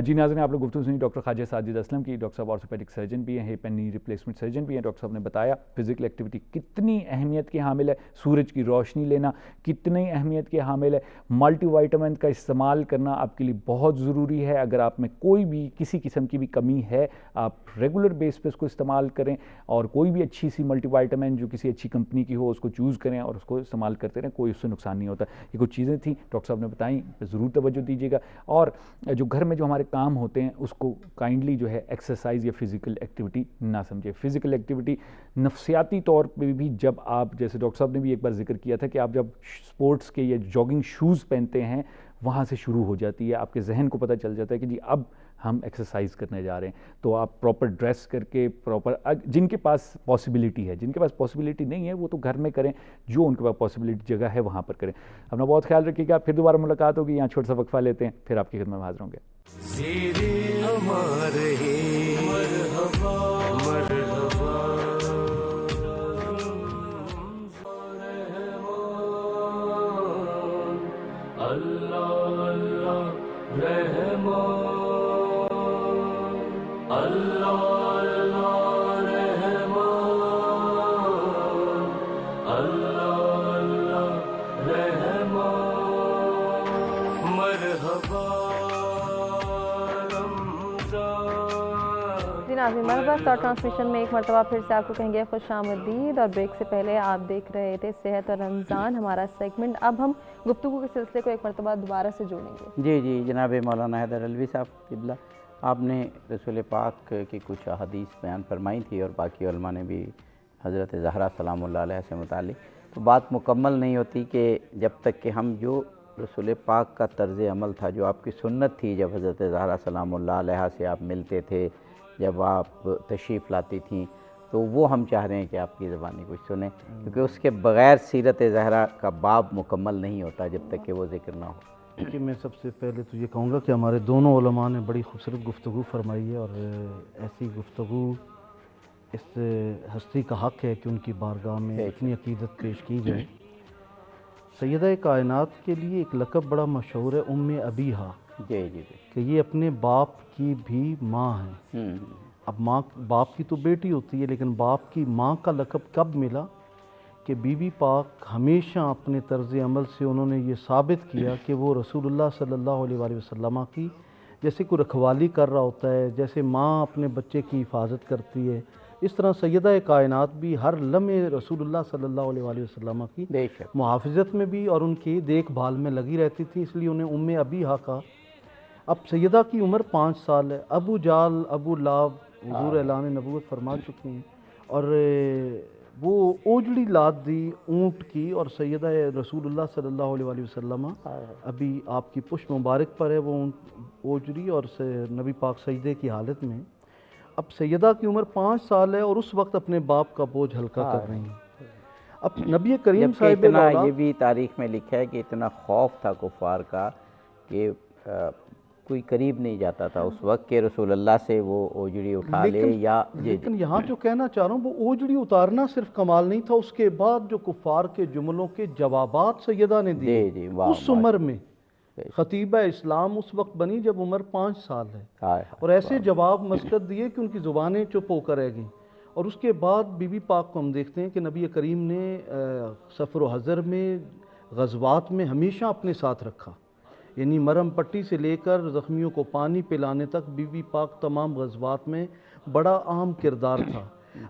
جی ناظرین، آپ لوگ گفتگو سنی ڈاکٹر خواجہ ساجد اسلم کی. ڈاکٹر صاحب آرتھوپیڈک سرجن بھی ہیں، ہپ اینڈ نی ریپلیسمنٹ سرجن بھی ہیں. ڈاکٹر صاحب نے بتایا فزیکل ایکٹیویٹی کتنی اہمیت کی حامل ہے، سورج کی روشنی لینا کتنی اہمیت کی حامل ہے، ملٹی وائٹامن کا استعمال کرنا آپ کے لیے بہت ضروری ہے. اگر آپ میں کوئی بھی کسی قسم کی بھی کمی ہے، آپ ریگولر بیس پہ اس کو استعمال کریں اور کوئی بھی اچھی سی ملٹی وائٹامن جو کسی اچھی کمپنی کی ہو اس کو چوز کریں اور اس کو استعمال کرتے رہیں، کوئی اس سے نقصان نہیں ہوتا. یہ کچھ چیزیں تھیں ڈاکٹر صاحب نے بتائیں، ضرور توجہ دیجیے گا. اور جو گھر میں جو ہمارے کام ہوتے ہیں اس کو کائنڈلی جو ہے ایکسرسائز یا فزیکل ایکٹیویٹی نہ سمجھے. فزیکل ایکٹیویٹی نفسیاتی طور پہ بھی، جب آپ جیسے ڈاکٹر صاحب نے بھی ایک بار ذکر کیا تھا کہ آپ جب سپورٹس کے یا جاگنگ شوز پہنتے ہیں وہاں سے شروع ہو جاتی ہے. آپ کے ذہن کو پتہ چل جاتا ہے کہ جی اب ہم ایکسرسائز کرنے جا رہے ہیں. تو آپ پراپر ڈریس کر کے جن کے پاس پاسبلٹی ہے، جن کے پاس پاسبلٹی نہیں ہے وہ تو گھر میں کریں، جو ان کے پاس پاسبلٹی جگہ ہے وہاں پر کریں. اپنا بہت خیال رکھیے گا. پھر دوبارہ ملاقات ہوگی. یہاں چھوٹا سا وقفہ لیتے ہیں، پھر آپ کی خدمت میں حاضر ہوں گے. مرحبا. اسٹار ٹرانسمیشن میں ایک مرتبہ پھر سے آپ کو کہیں گے خوش آمدید. اور بریک سے پہلے آپ دیکھ رہے تھے صحت اور رمضان ہمارا سیگمنٹ. اب ہم گفتگو کے سلسلے کو ایک مرتبہ دوبارہ سے جوڑیں گے. جی جناب مولانا حیدر علوی صاحب قبلہ، آپ نے رسول پاک کی کچھ احادیث بیان فرمائی تھی اور باقی علماء نے بھی حضرت زہرا سلام اللہ علیہ سے متعلق. تو بات مکمل نہیں ہوتی کہ جب تک کہ ہم جو رسول پاک کا طرز عمل تھا، جو آپ کی سنت تھی، جب حضرت زہرا سلام اللہ علیہ سے آپ ملتے تھے، جب آپ تشریف لاتی تھیں، تو وہ ہم چاہ رہے ہیں کہ آپ کی زبانی کچھ سنیں، کیونکہ اس کے بغیر سیرت زہرا کا باب مکمل نہیں ہوتا جب تک کہ وہ ذکر نہ ہو. کہ میں سب سے پہلے تو یہ کہوں گا کہ ہمارے دونوں علماء نے بڑی خوبصورت گفتگو فرمائی ہے، اور ایسی گفتگو اس ہستی کا حق ہے کہ ان کی بارگاہ میں اتنی عقیدت پیش کی جائے. سیدہ کائنات کے لیے ایک لقب بڑا مشہور ہے، ام ابیہا. جی کہ یہ اپنے باپ کی بھی ماں ہیں. اب ماں باپ کی تو بیٹی ہوتی ہے، لیکن باپ کی ماں کا لقب کب ملا کہ بی بی پاک ہمیشہ اپنے طرز عمل سے انہوں نے یہ ثابت کیا کہ وہ رسول اللہ صلی اللہ علیہ وآلہ وسلم کی جیسے کوئی رکھوالی کر رہا ہوتا ہے، جیسے ماں اپنے بچے کی حفاظت کرتی ہے، اس طرح سیدہ کائنات بھی ہر لمحے رسول اللہ صلی اللہ علیہ وآلہ وسلم کی محافظت میں بھی اور ان کی دیکھ بھال میں لگی رہتی تھی، اس لیے انہیں ام ابیہا کا. اب سیدہ کی عمر 5 سال ہے. ابو جال ابو لاب حضور اعلان نبوت فرما چکے ہیں، اور وہ اوجڑی لاد دی اونٹ کی، اور سیدہ رسول اللہ صلی اللہ علیہ وآلہ وسلم ابھی آپ کی پشت مبارک پر ہے وہ اوجڑی، اور نبی پاک سجدے کی حالت میں. اب سیدہ کی عمر 5 سال ہے اور اس وقت اپنے باپ کا بوجھ ہلکا کر رہی ہیں. اب نبی کریم صاحب یہ بھی تاریخ میں لکھا ہے کہ اتنا خوف تھا کفار کا کہ کوئی قریب نہیں جاتا تھا اس وقت کہ رسول اللہ سے وہ اوجڑی اٹھا لے یا. لیکن یہاں جو کہنا چاہ رہا ہوں وہ اوجڑی اتارنا صرف کمال نہیں تھا، اس کے بعد جو کفار کے جملوں کے جوابات سیدہ نے دیے اس عمر میں، خطیبہ اسلام اس وقت بنی جب عمر 5 سال ہے، ہائے اور ایسے جواب مسکت دیے کہ ان کی زبانیں چپ ہو کر رہ گئیں۔ اور اس کے بعد بی بی پاک کو ہم دیکھتے ہیں کہ نبی کریم نے سفر و حضر میں غزوات میں ہمیشہ اپنے ساتھ رکھا، یعنی مرہم پٹی سے لے کر زخمیوں کو پانی پلانے تک بی بی پاک تمام غزوات میں بڑا اہم کردار تھا۔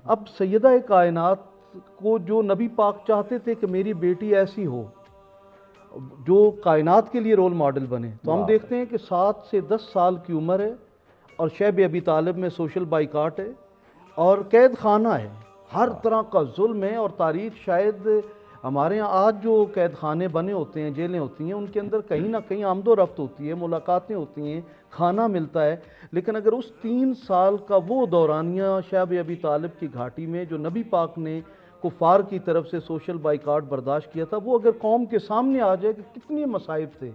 اب سیدہ کائنات کو جو نبی پاک چاہتے تھے کہ میری بیٹی ایسی ہو جو کائنات کے لیے رول ماڈل بنے، تو ہم دیکھتے ہیں کہ 7 سے 10 سال کی عمر ہے اور شیب ابی طالب میں سوشل بائیکاٹ ہے اور قید خانہ ہے، ہر طرح کا ظلم ہے۔ اور تاریخ شاید ہمارے ہاں آج جو قید خانے بنے ہوتے ہیں، جیلیں ہوتی ہیں، ان کے اندر کہیں نہ کہیں آمد و رفت ہوتی ہے، ملاقاتیں ہوتی ہیں، کھانا ملتا ہے، لیکن اگر اس 3 سال کا وہ دورانیہ شیب ابی طالب کی گھاٹی میں جو نبی پاک نے کفار کی طرف سے سوشل بائیکاٹ برداشت کیا تھا، وہ اگر قوم کے سامنے آ جائے کہ کتنی مصائب تھے،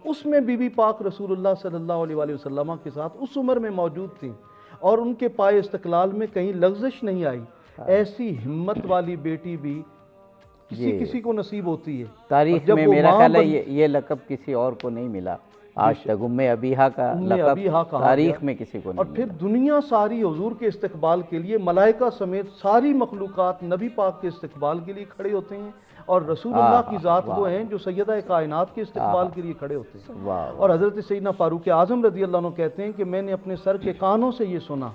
اس میں بی بی پاک رسول اللہ صلی اللہ علیہ وآلہ وسلم کے ساتھ اس عمر میں موجود تھیں اور ان کے پائے استقلال میں کہیں لغزش نہیں آئی۔ ایسی ہمت والی بیٹی بھی کسی کو نصیب ہوتی ہے۔ تاریخ میں میرا خیال ہے یہ لقب کسی اور کو نہیں ملا آج تک، ام ابیہا کا لقب تاریخ میں کسی کو نہیں اور پھر دنیا ساری حضور کے استقبال کے لیے، ملائکہ سمیت ساری مخلوقات نبی پاک کے استقبال کے لیے کھڑے ہوتے ہیں، اور رسول اللہ کی ذات وہ ہیں جو سیدہ کائنات کے استقبال کے لیے کھڑے ہوتے ہیں۔ اور حضرت سیدنا فاروق اعظم رضی اللہ عنہ کہتے ہیں کہ میں نے اپنے سر کے کانوں سے یہ سنا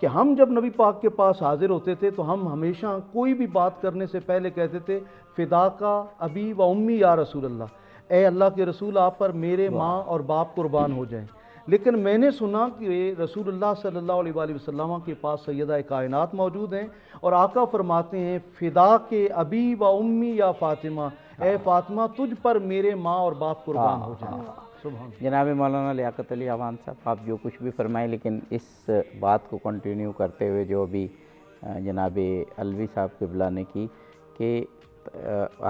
کہ ہم جب نبی پاک کے پاس حاضر ہوتے تھے تو ہم ہمیشہ کوئی بھی بات کرنے سے پہلے کہتے تھے فدا کا ابی و امی یا رسول اللہ، اے اللہ کے رسول آپ پر میرے ماں اور باپ قربان ہو جائیں۔ لیکن میں نے سنا کہ رسول اللہ صلی اللہ علیہ وآلہ وسلم کے پاس سیدہ کائنات موجود ہیں اور آقا فرماتے ہیں فدا کے ابی و امی یا فاطمہ، اے فاطمہ تجھ پر میرے ماں اور باپ قربان ہو جائیں۔ جناب مولانا لیاقت علی اعوان صاحب، آپ جو کچھ بھی فرمائیں، لیکن اس بات کو کنٹینیو کرتے ہوئے جو ابھی جناب علوی صاحب قبلہ نے کی کہ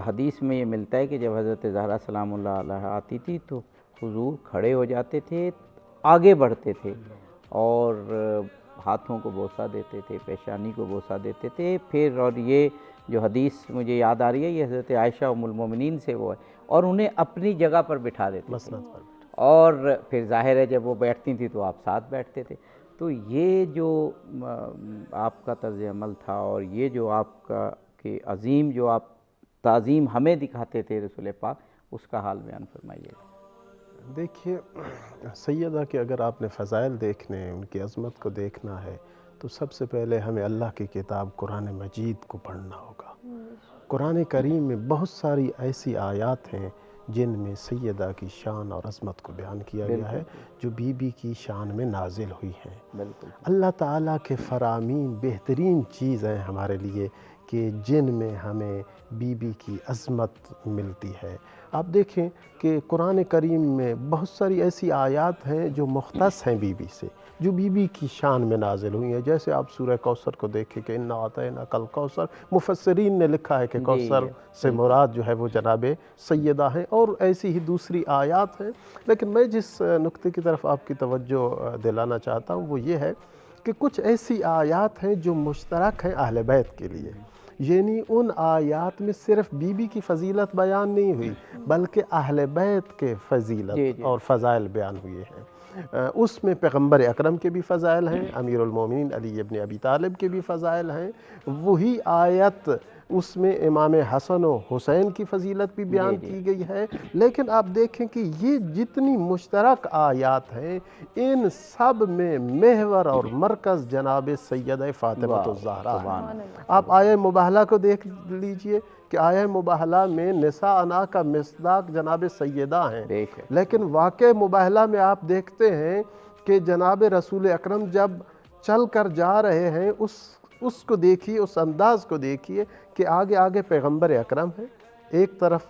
حدیث میں یہ ملتا ہے کہ جب حضرت زہرا سلام اللہ علیہ آتی تھی تو حضور کھڑے ہو جاتے تھے، آگے بڑھتے تھے اور ہاتھوں کو بوسہ دیتے تھے، پیشانی کو بوسہ دیتے تھے۔ پھر اور یہ جو حدیث مجھے یاد آ رہی ہے یہ حضرت عائشہ ام المومنین سے وہ ہے، اور انہیں اپنی جگہ پر بٹھا دیتے تھے، اور پھر ظاہر ہے جب وہ بیٹھتی تھی تو آپ ساتھ بیٹھتے تھے۔ تو یہ جو آپ کا طرز عمل تھا اور یہ جو آپ کا کہ عظیم جو آپ تعظیم ہمیں دکھاتے تھے رسول پاک، اس کا حال بیان فرمائیے۔ دیکھیے سیدہ کہ اگر آپ نے فضائل دیکھنے، ان کی عظمت کو دیکھنا ہے تو سب سے پہلے ہمیں اللہ کی کتاب قرآن مجید کو پڑھنا ہوگا۔ قرآن کریم میں بہت ساری ایسی آیات ہیں جن میں سیدہ کی شان اور عظمت کو بیان کیا گیا ہے جو بی بی کی شان میں نازل ہوئی ہیں۔ اللہ تعالیٰ کے فرامین بہترین چیز ہیں ہمارے لیے کہ جن میں ہمیں بی بی کی عظمت ملتی ہے۔ آپ دیکھیں کہ قرآن کریم میں بہت ساری ایسی آیات ہیں جو مختص ہیں بی بی سے، جو بی بی کی شان میں نازل ہوئی ہیں۔ جیسے آپ سورہ کوثر کو دیکھیں کہ اِنَّا أَعْطَيْنَاكَ الْكَوْثَرَ، مفسرین نے لکھا ہے کہ کوثر سے مراد جو ہے وہ جناب سیدہ ہیں، اور ایسی ہی دوسری آیات ہیں۔ لیکن میں جس نقطے کی طرف آپ کی توجہ دلانا چاہتا ہوں وہ یہ ہے کہ کچھ ایسی آیات ہیں جو مشترک ہیں اہل بیت کے لیے، یعنی ان آیات میں صرف بی بی کی فضیلت بیان نہیں ہوئی بلکہ اہل بیت کے فضیلت اور فضائل بیان ہوئے ہیں۔ اس میں پیغمبر اکرم کے بھی فضائل ہیں، امیر المومنین علی ابن ابی طالب کے بھی فضائل ہیں۔ وہی آیت اس میں امام حسن و حسین کی فضیلت بھی بیان کی گئی ہے۔ لیکن آپ دیکھیں کہ یہ جتنی مشترک آیات ہیں ان سب میں محور اور مرکز جناب سیدہ فاطمہ الزہرا ہے۔ آپ آیہ مباہلہ کو دیکھ لیجئے کہ آیہ مباہلہ میں نساءنا کا مصداق جناب سیدہ ہیں، لیکن واقع مباہلہ میں آپ دیکھتے ہیں کہ جناب رسول اکرم جب چل کر جا رہے ہیں اس کو دیکھیے، اس انداز کو دیکھیے کہ آگے آگے پیغمبر اکرم ہے، ایک طرف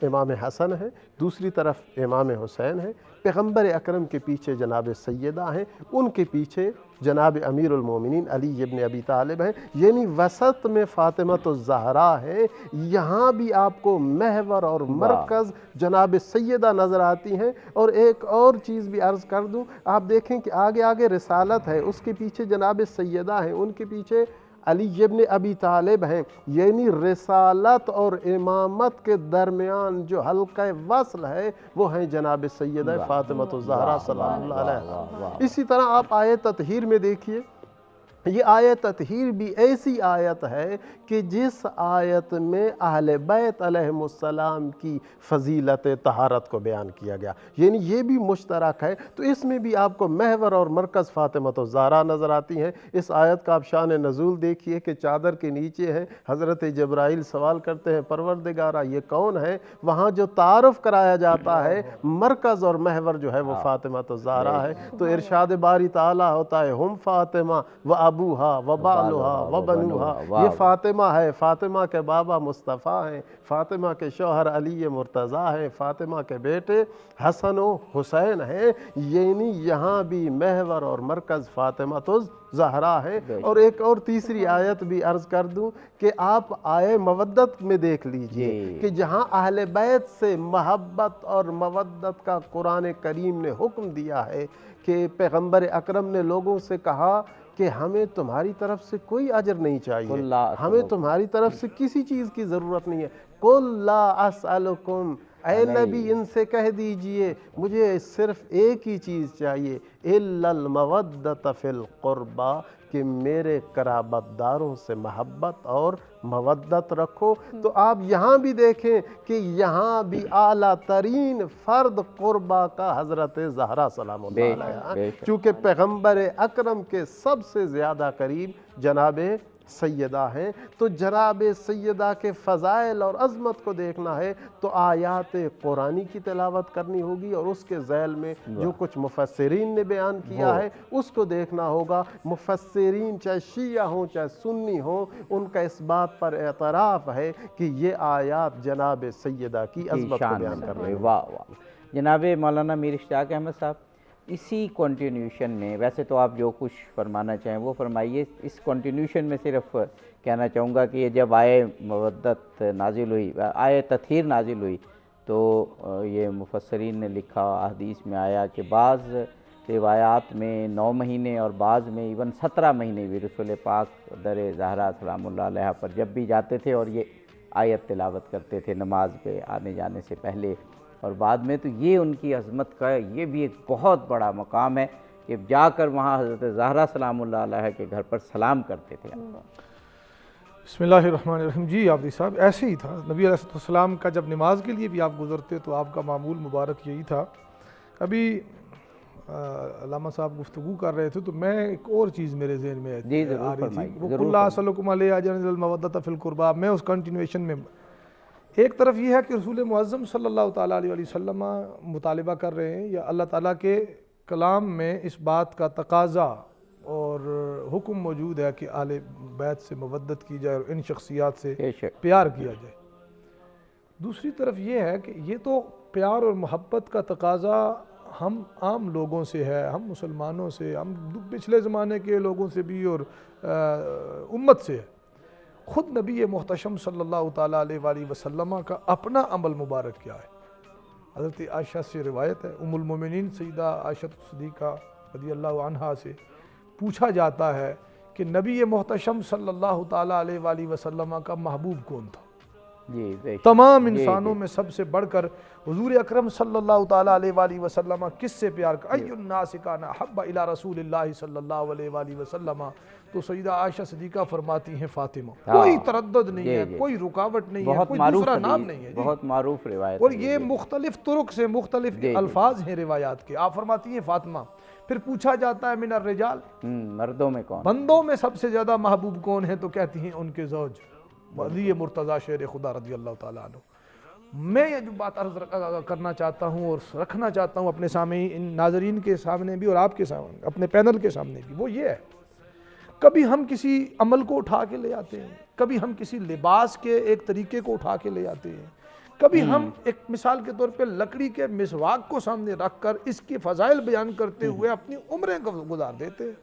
امام حسن ہے، دوسری طرف امام حسین ہے، پیغمبر اکرم کے پیچھے جناب سیدہ ہیں، ان کے پیچھے جناب امیر المومنین علی ابن ابی طالب ہیں، یعنی وسط میں فاطمہ الزہرا ہے۔ یہاں بھی آپ کو محور اور مرکز جناب سیدہ نظر آتی ہیں۔ اور ایک اور چیز بھی عرض کر دوں، آپ دیکھیں کہ آگے آگے رسالت ہے، اس کے پیچھے جناب سیدہ ہیں، ان کے پیچھے علی ابن ابی طالب ہیں، یعنی رسالت اور امامت کے درمیان جو حلقہ وصل ہے وہ ہیں جناب سیدہ فاطمہ الزہرا سلام اللہ علیہا۔ اسی طرح آپ آیت تطہیر میں دیکھیے، یہ آیت تطہیر بھی ایسی آیت ہے کہ جس آیت میں اہل بیت علیہم السلام کی فضیلت طہارت کو بیان کیا گیا، یعنی یہ بھی مشترک ہے۔ تو اس میں بھی آپ کو محور اور مرکز فاطمہ الزہرا نظر آتی ہیں۔ اس آیت کا آپ شان نزول دیکھیے کہ چادر کے نیچے ہے، حضرت جبرائیل سوال کرتے ہیں پروردگارہ یہ کون ہے؟ وہاں جو تعارف کرایا جاتا ہے مرکز اور محور جو ہے وہ فاطمہ الزہرا ہے۔ تو ارشاد باری تعالیٰ ہوتا ہے ہم فاطمہ و ابوہا و بالوہا و بنوہا، یہ فاطمہ ہے، فاطمہ کے بابا مصطفیٰ ہیں، فاطمہ کے شوہر علی مرتضیٰ ہیں، فاطمہ کے بیٹے حسن و حسین ہیں، یعنی یہاں بھی محور اور مرکز فاطمہ الزہرا ہے۔ اور ایک اور تیسری آیت بھی عرض کر دوں کہ آپ آئے مودت میں دیکھ لیجئے کہ جہاں اہل بیت سے محبت اور مودت کا قرآن کریم نے حکم دیا ہے کہ پیغمبر اکرم نے لوگوں سے کہا کہ ہمیں تمہاری طرف سے کوئی اجر نہیں چاہیے، ہمیں تمہاری طرف سے کسی چیز کی ضرورت نہیں ہے۔ قُلْ لَا أَسْأَلُكُمْ، اے نبی ان سے کہہ دیجئے مجھے صرف ایک ہی چیز چاہیے، إِلَّا الْمَوَدَّةَ فِي الْقُرْبَى، کہ میرے قرابت داروں سے محبت اور مودت رکھو۔ تو آپ یہاں بھی دیکھیں کہ یہاں بھی اعلیٰ ترین فرد قربہ کا حضرت زہرا سلام اللہ علیہا، چونکہ پیغمبر اکرم کے سب سے زیادہ قریب جناب سیدہ ہیں۔ تو جناب سیدہ کے فضائل اور عظمت کو دیکھنا ہے تو آیات قرآنی کی تلاوت کرنی ہوگی، اور اس کے ذیل میں جو کچھ مفسرین نے بیان کیا ہے اس کو دیکھنا ہوگا۔ مفسرین چاہے شیعہ ہوں چاہے سنی ہوں، ان کا اس بات پر اعتراف ہے کہ یہ آیات جناب سیدہ کی عظمت کو بیان کر رہے ہیں۔ واہ واہ۔ جناب مولانا میر اشتیاق احمد صاحب، اسی کنٹینیوشن میں ویسے تو آپ جو کچھ فرمانا چاہیں وہ فرمائیے، اس کنٹینیوشن میں صرف کہنا چاہوں گا کہ یہ جب آئے مودت نازل ہوئی، آئے تطہیر نازل ہوئی، تو یہ مفسرین نے لکھا، حدیث میں آیا کہ بعض روایات میں 9 مہینے اور بعض میں ایون 17 مہینے بھی رسول پاک در زہرا سلام اللہ علیہا پر جب بھی جاتے تھے اور یہ آیت تلاوت کرتے تھے نماز پہ آنے جانے سے پہلے اور بعد میں، تو یہ ان کی عظمت کا یہ بھی ایک بہت بڑا مقام ہے کہ جا کر وہاں حضرت زہرا سلام اللہ علیہا کے گھر پر سلام کرتے تھے۔ بسم اللہ الرحمن الرحیم۔ جی عابدی صاحب، ایسے ہی تھا نبی علیہ السلام کا، جب نماز کے لیے بھی آپ گزرتے تو آپ کا معمول مبارک یہی تھا۔ ابھی علامہ صاحب گفتگو کر رہے تھے تو میں ایک اور چیز میرے ذہن میں آ رہی تھی، وہ قُلْ لَا أَسْأَلُكُمْ عَلَيْهِ أَجْرًا إِلَّا الْمَوَدَّةَ فِي الْقُرْبَى، میں اس کنٹینویشن میں ایک طرف یہ ہے کہ رسول معظم صلی اللہ تعالیٰ علیہ وسلم مطالبہ کر رہے ہیں، یا اللہ تعالیٰ کے کلام میں اس بات کا تقاضا اور حکم موجود ہے کہ اہل بیت سے مودت کی جائے اور ان شخصیات سے پیار کیا جائے۔ دوسری طرف یہ ہے کہ یہ تو پیار اور محبت کا تقاضا ہم عام لوگوں سے ہے، ہم مسلمانوں سے، ہم پچھلے زمانے کے لوگوں سے بھی اور امت سے ہے۔ خود نبی محتشم صلی اللہ تعالیٰ علیہ وآلہ وسلم کا اپنا عمل مبارک کیا ہے؟ حضرت عائشہ سے روایت ہے، ام المومنین سیدہ عائشہ صدیقہ رضی اللہ عنہا سے پوچھا جاتا ہے کہ نبی محتشم صلی اللہ تعالیٰ علیہ وآلہ وسلم کا محبوب کون تھا؟ تمام انسانوں میں سب سے بڑھ کر حضور اکرم صلی اللہ تعالیٰ علیہ وآلہ وسلم کس سے پیار کر ای الناس کان احب الی رسول اللہ صلی اللہ علیہ وآلہ وسلم؟ تو سیدہ عائشہ صدیقہ فرماتی ہیں فاطمہ۔ کوئی تردد نہیں ہے، کوئی رکاوٹ نہیں ہے، کوئی دوسرا نام نہیں ہے، بہت معروف روایت، اور یہ مختلف طرق سے مختلف الفاظ ہیں روایات کے۔ آپ فرماتی ہیں فاطمہ۔ پھر پوچھا جاتا ہے من الرجال، مردوں میں کون، بندوں میں سب سے زیادہ محبوب کون ہیں؟ تو کہتی ہیں ان کے زوج علی مرتضیٰ شیر خدا رضی اللہ تعالیٰ عنہ۔ میں یہ جو بات عرض کرنا چاہتا ہوں اور رکھنا چاہتا ہوں اپنے سامنے، ان ناظرین کے سامنے بھی اور آپ کے سامنے، اپنے پینل کے سامنے بھی، وہ یہ ہے کبھی ہم کسی عمل کو اٹھا کے لے آتے ہیں، کبھی ہم کسی لباس کے ایک طریقے کو اٹھا کے لے آتے ہیں، کبھی ہم ایک مثال کے طور پہ لکڑی کے مسواک کو سامنے رکھ کر اس کے فضائل بیان کرتے ہوئے اپنی عمریں گزار دیتے ہیں،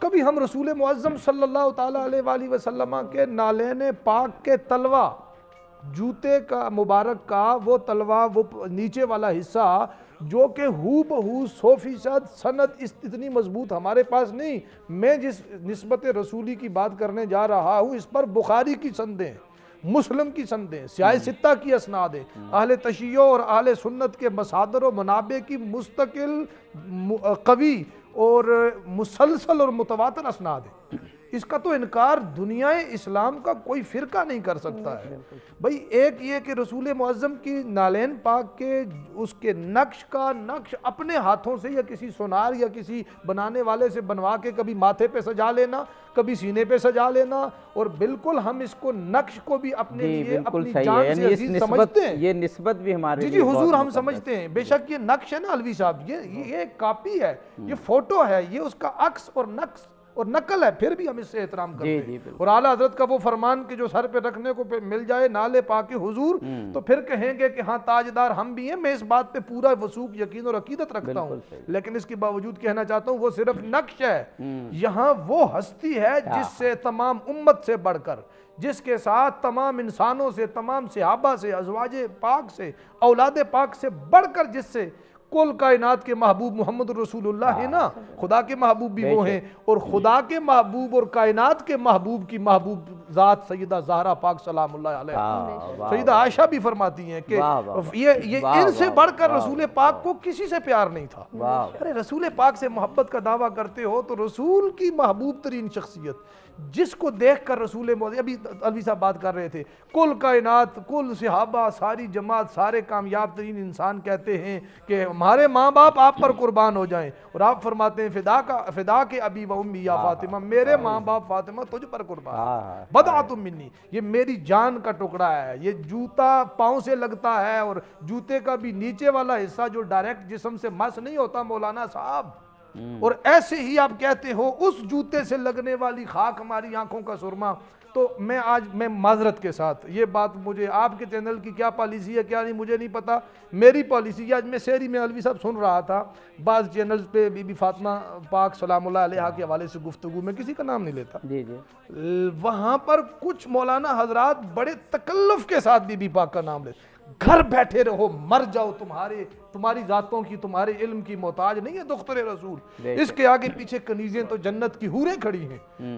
کبھی ہم رسول معظم صلی اللہ تعالیٰ علیہ وآلہ وسلم کے نالین پاک کے تلوہ، جوتے کا مبارک کا وہ تلوہ، وہ نیچے والا حصہ جو کہ ہو بہو 100% سند اتنی مضبوط ہمارے پاس نہیں. میں جس نسبت رسولی کی بات کرنے جا رہا ہوں اس پر بخاری کی سندیں، مسلم کی سندیں، سیاہ ستہ کی اسناد ہیں، اہل تشیع اور اہل سنت کے مصادر و منابع کی مستقل قوی اور مسلسل اور متواتر اسناد ہیں. اس کا تو انکار دنیا اسلام کا کوئی فرقہ نہیں کر سکتا ہے. بھئی ایک یہ کہ رسول معظم کی نالین پاک کے اس کے نقش کا نقش اپنے ہاتھوں سے یا کسی سونار یا کسی بنانے والے سے بنوا کے کبھی ماتھے پہ سجا لینا، کبھی سینے پہ سجا لینا، اور بالکل ہم اس کو نقش کو بھی اپنے لیے اپنی جان سے عزیز سمجھتے ہیں. یہ نسبت بھی ہمارے جی حضور ہم سمجھتے ہیں. بے شک یہ نقش ہے نا علوی صاحب، یہ ایک کاپی ہے، یہ فوٹو ہے، یہ اس کا عکس اور نقش اور نقل ہے، پھر بھی ہم اس سے احترام کرتے ہیں. اور اعلیٰ حضرت کا وہ فرمان کہ جو سر پہ رکھنے کو مل جائے نالے پاک حضور، تو پھر کہیں گے کہ ہاں تاجدار ہم بھی ہیں. میں اس بات پہ پورا وثوق یقین اور عقیدت رکھتا ہوں، لیکن اس کے باوجود کہنا چاہتا ہوں وہ صرف نقش ہے. یہاں وہ ہستی ہے جس سے تمام امت سے بڑھ کر، جس کے ساتھ تمام انسانوں سے، تمام صحابہ سے، ازواج پاک سے، اولاد پاک سے بڑھ کر، جس سے کل کائنات کے محبوب محمد رسول اللہ ہے نا. خدا کے محبوب بھی وہ ہیں، اور خدا کے محبوب اور کائنات کے محبوب کی محبوب ذات سیدہ زہرا پاک سلام اللہ علیہ. سیدہ عائشہ بھی فرماتی ہیں کہ یہ ان سے بڑھ کر رسول پاک کو کسی سے پیار نہیں تھا. ارے رسول پاک سے محبت کا دعویٰ کرتے ہو تو رسول کی محبوب ترین شخصیت جس کو دیکھ کر رسول معظم، ابھی علوی صاحب بات کر رہے تھے، کل کائنات، کل صحابہ، ساری جماعت، سارے کامیاب ترین انسان کہتے ہیں کہ ہمارے ماں باپ آپ پر قربان ہو جائیں، اور آپ فرماتے ہیں فدا کے ابی و امی یا فاطمہ، میرے ماں باپ فاطمہ تجھ پر قربان، بدعۃ منی، یہ میری جان کا ٹکڑا ہے. یہ جوتا پاؤں سے لگتا ہے، اور جوتے کا بھی نیچے والا حصہ جو ڈائریکٹ جسم سے مس نہیں ہوتا مولانا صاحب، اور ایسے ہی آپ کہتے ہو اس جوتے سے لگنے والی خاک ہماری آنکھوں کا سرما. تو میں معذرت کے ساتھ یہ بات، مجھے آپ کے چینل کی کیا پالیسی ہے کیا نہیں مجھے نہیں پتا، میری پالیسی آج میں سیری میں علوی صاحب سن رہا تھا بعض چینلز پہ بی بی فاطمہ پاک سلام اللہ علیہا کے حوالے سے گفتگو، میں کسی کا نام نہیں لیتا، وہاں پر کچھ مولانا حضرات بڑے تکلف کے ساتھ بی بی پاک کا نام لیتے. گھر بیٹھے رہو، مر جاؤ، تمہاری ذاتوں کی، تمہارے علم کی محتاج نہیں ہے دختر رسول. اس کے آگے پیچھے کنیزیں تو جنت کی حوریں کھڑی ہیں،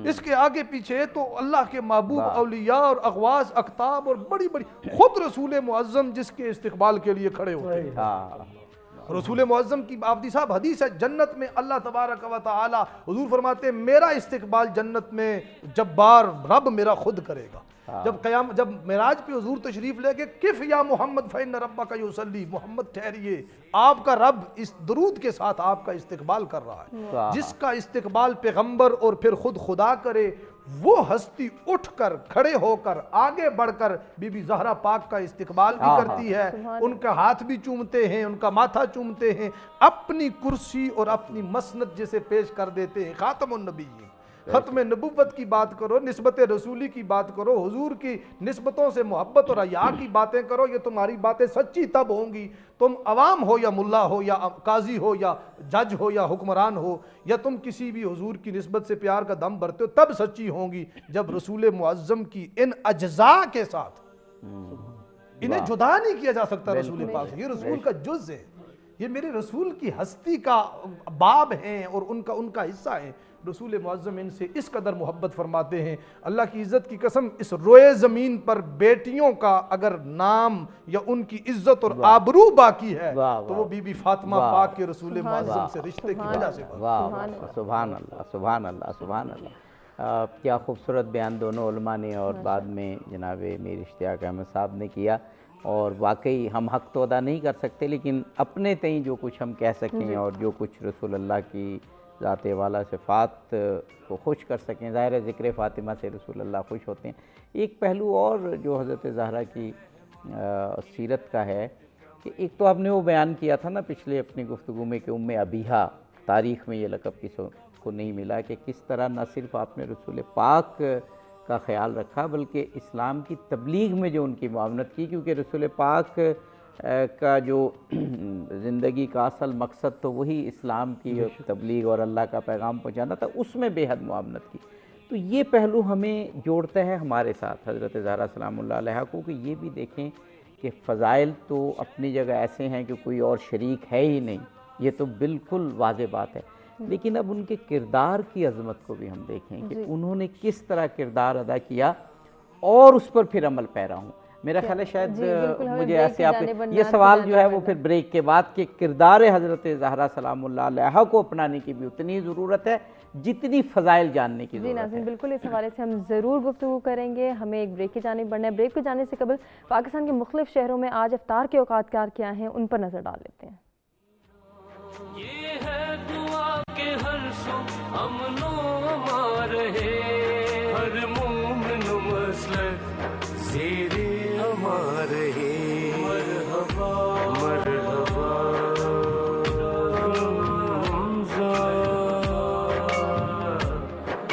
اس کے آگے پیچھے تو اللہ کے محبوب اولیاء اور اغواث اقطاب اور بڑی بڑی، خود رسول معظم جس کے استقبال کے لیے کھڑے ہوتے ہیں. رسول معظم کی آفدی صاحب حدیث ہے، جنت میں اللہ تبارک و تعالی حضور فرماتے ہیں میرا استقبال جنت میں جبار رب میرا خود کرے گا. جب معراج پہ حضور تشریف لے کے کف یا محمد فإن ربک یصلی، محمد ٹھہریے، آپ کا رب اس درود کے ساتھ آپ کا استقبال کر رہا ہے. جس کا استقبال پیغمبر اور پھر خود خدا کرے، وہ ہستی اٹھ کر کھڑے ہو کر آگے بڑھ کر بی بی زہرا پاک کا استقبال بھی کرتی ہے، ان کا ہاتھ بھی چومتے ہیں، ان کا ماتھا چومتے ہیں، اپنی کرسی اور اپنی مسند جسے پیش کر دیتے ہیں. خاتم النبیین، ختم نبوت کی بات کرو، نسبت رسولی کی بات کرو، حضور کی نسبتوں سے محبت اور حیا کی باتیں کرو. یہ تمہاری باتیں سچی تب ہوں گی تم عوام ہو یا ملا ہو یا قاضی ہو یا جج ہو یا حکمران ہو، یا تم کسی بھی حضور کی نسبت سے پیار کا دم بھرتے ہو، تب سچی ہوں گی جب رسول معظم کی ان اجزاء کے ساتھ، انہیں جدا نہیں کیا جا سکتا رسول پاک سے. یہ رسول کا جز ہے، یہ میرے رسول کی ہستی کا باب ہیں اور ان کا حصہ ہیں. رسول معظم ان سے اس قدر محبت فرماتے ہیں. اللہ کی عزت کی قسم، اس روئے زمین پر بیٹیوں کا اگر نام یا ان کی عزت اور آبرو باقی ہے تو وہ بی بی فاطمہ پاک کے رسول معظم سے رشتے کی وجہ سے. سبحان اللہ، سبحان اللہ، سبحان اللہ. کیا خوبصورت بیان دونوں علماء نے اور بعد میں جناب میر اشتیاق احمد صاحب نے کیا. اور واقعی ہم حق تو ادا نہیں کر سکتے، لیکن اپنے تئیں جو کچھ ہم کہہ سکیں اور جو کچھ رسول اللہ کی ذات والا صفات کو خوش کر سکیں، ظاہر ذکر فاطمہ سے رسول اللہ خوش ہوتے ہیں. ایک پہلو اور جو حضرت زہرا کی سیرت کا ہے کہ ایک تو آپ نے وہ بیان کیا تھا نا پچھلے اپنی گفتگو میں کہ ابیہا، تاریخ میں یہ لقب کسی کو نہیں ملا، کہ کس طرح نہ صرف آپ نے رسول پاک کا خیال رکھا بلکہ اسلام کی تبلیغ میں جو ان کی معاونت کی، کیونکہ رسول پاک کا جو زندگی کا اصل مقصد تو وہی اسلام کی تبلیغ اور اللہ کا پیغام پہنچانا تھا، اس میں بے حد معاونت کی. تو یہ پہلو ہمیں جوڑتا ہے ہمارے ساتھ حضرت زہرا سلام اللہ علیہا کو، کہ یہ بھی دیکھیں کہ فضائل تو اپنی جگہ ایسے ہیں کہ کوئی اور شریک ہے ہی نہیں، یہ تو بالکل واضح بات ہے، لیکن اب ان کے کردار کی عظمت کو بھی ہم دیکھیں کہ انہوں نے کس طرح کردار ادا کیا اور اس پر پھر عمل پیرا ہوں۔ میرا خیال ہے شاید مجھے ایسے آپ یہ سوال جو ہے وہ پھر بریک کے بعد کہ کردار حضرت زہرا سلام اللہ علیہا کو اپنانے کی بھی اتنی ضرورت ہے جتنی فضائل جاننے کی ضرورت ہے۔ جی ناظرین، بالکل اس حوالے سے ہم ضرور گفتگو کریں گے۔ ہمیں ایک بریک کی جانب بڑھنا ہے۔ بریک پہ جانے سے قبل پاکستان کے مختلف شہروں میں آج افطار کے اوقات کیا ہیں ان پر نظر ڈال لیتے ہیں۔ یہ ہے دعا کہ ہر سو امن و امان رہے، ہر مومن و مسلک زیر امان رہے۔ مرحبا مرحبا رمضان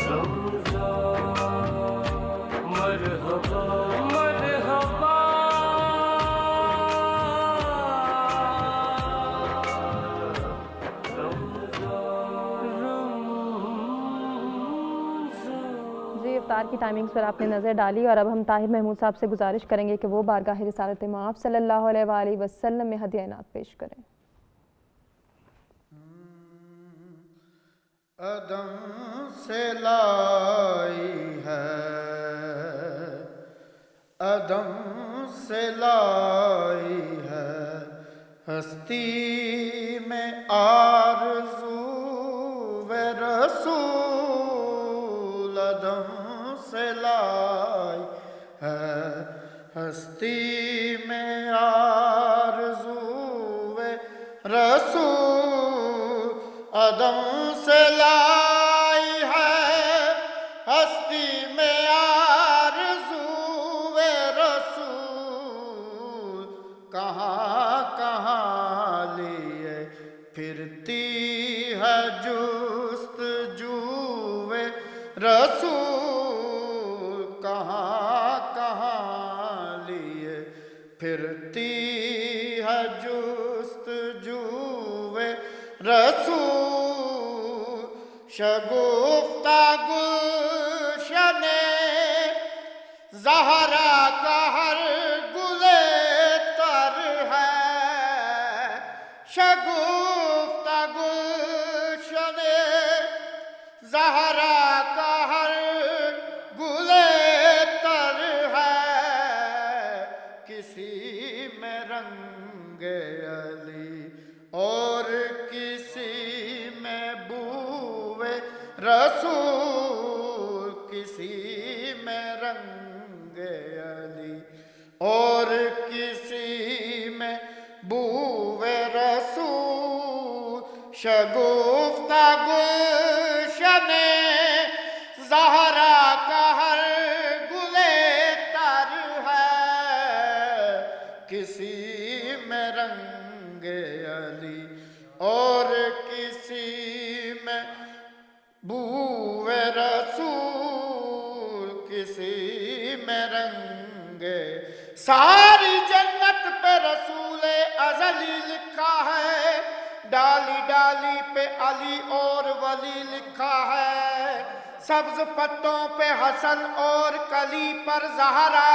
رمضان، مرحبا مرحبا جی، افطار کی ٹائمنگز پر آپ نے نظر ڈالی اور اب ہم طاہر محمود صاحب سے گزارش کریں گے کہ وہ بارگاہ رسالت مآب صلی اللہ علیہ وآلہ وسلم میں ہدیہ عنایت پیش کریں۔ عدم سے لائی ہے، عدم سے لائی ہے ہستی میں آرزو و رسول، عدم سے لائی ہے ہستی میں آرزو و رسول، عدم سے لائی ہے ہستی میں آرزو و رسول، کہاں کہاں لیے پھرتی ہے جستجو و رسول، کہاں کہاں لیے پھرتی ہے جستجو و رسول، شگفتہ گلشن زہرا کا ہر گل تر ہے، شگفتہ گلشن زہرا کا ہر گل تر ہے، کسی میں رنگ علی اور کسی میں بوئے رسول، کسی میں رنگ علی اور کسی میں بوئے رسول، شگفتہ گلشن زہرا کا ہر گل تر ہے، کسی میں رنگ علی اور کسی میں بوئے رسول، کسی میں رنگ، ساری جنت پہ رسول ازلی لکھا ہے، ڈالی ڈالی پہ علی اور ولی لکھا ہے، سبز پتوں پہ حسن اور کلی پر زہرا،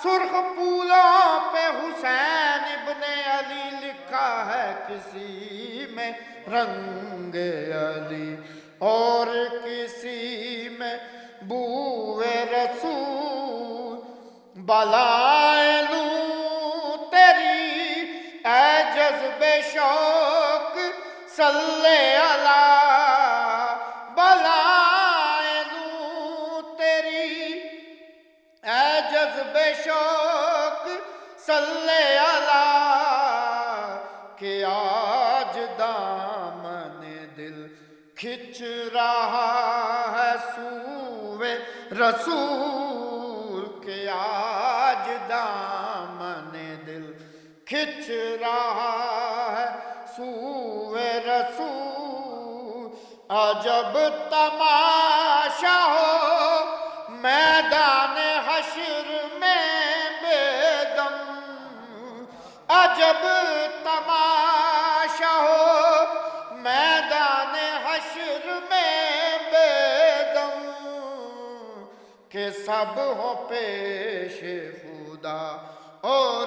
سرخ پھولوں پہ حسین ابن علی لکھا ہے، کسی میں رنگ علی اور کسی میں بوئے رسول، بلائیں لوں تیری اے جذب شوق صلی اللہ، بلائیں لوں تیری اے جذب شوق صلی اللہ، کہ آج دامن دل کھچ رہا ہے سوئے رسول، کہ آج دامن دل کھچ رہا ہے سوئے رسول، عجب تماشا ہو میدان حشر میں بے دم، عجب تماشا ہو میدان حشر میں بے دم، کہ سب ہو پیش خدا اور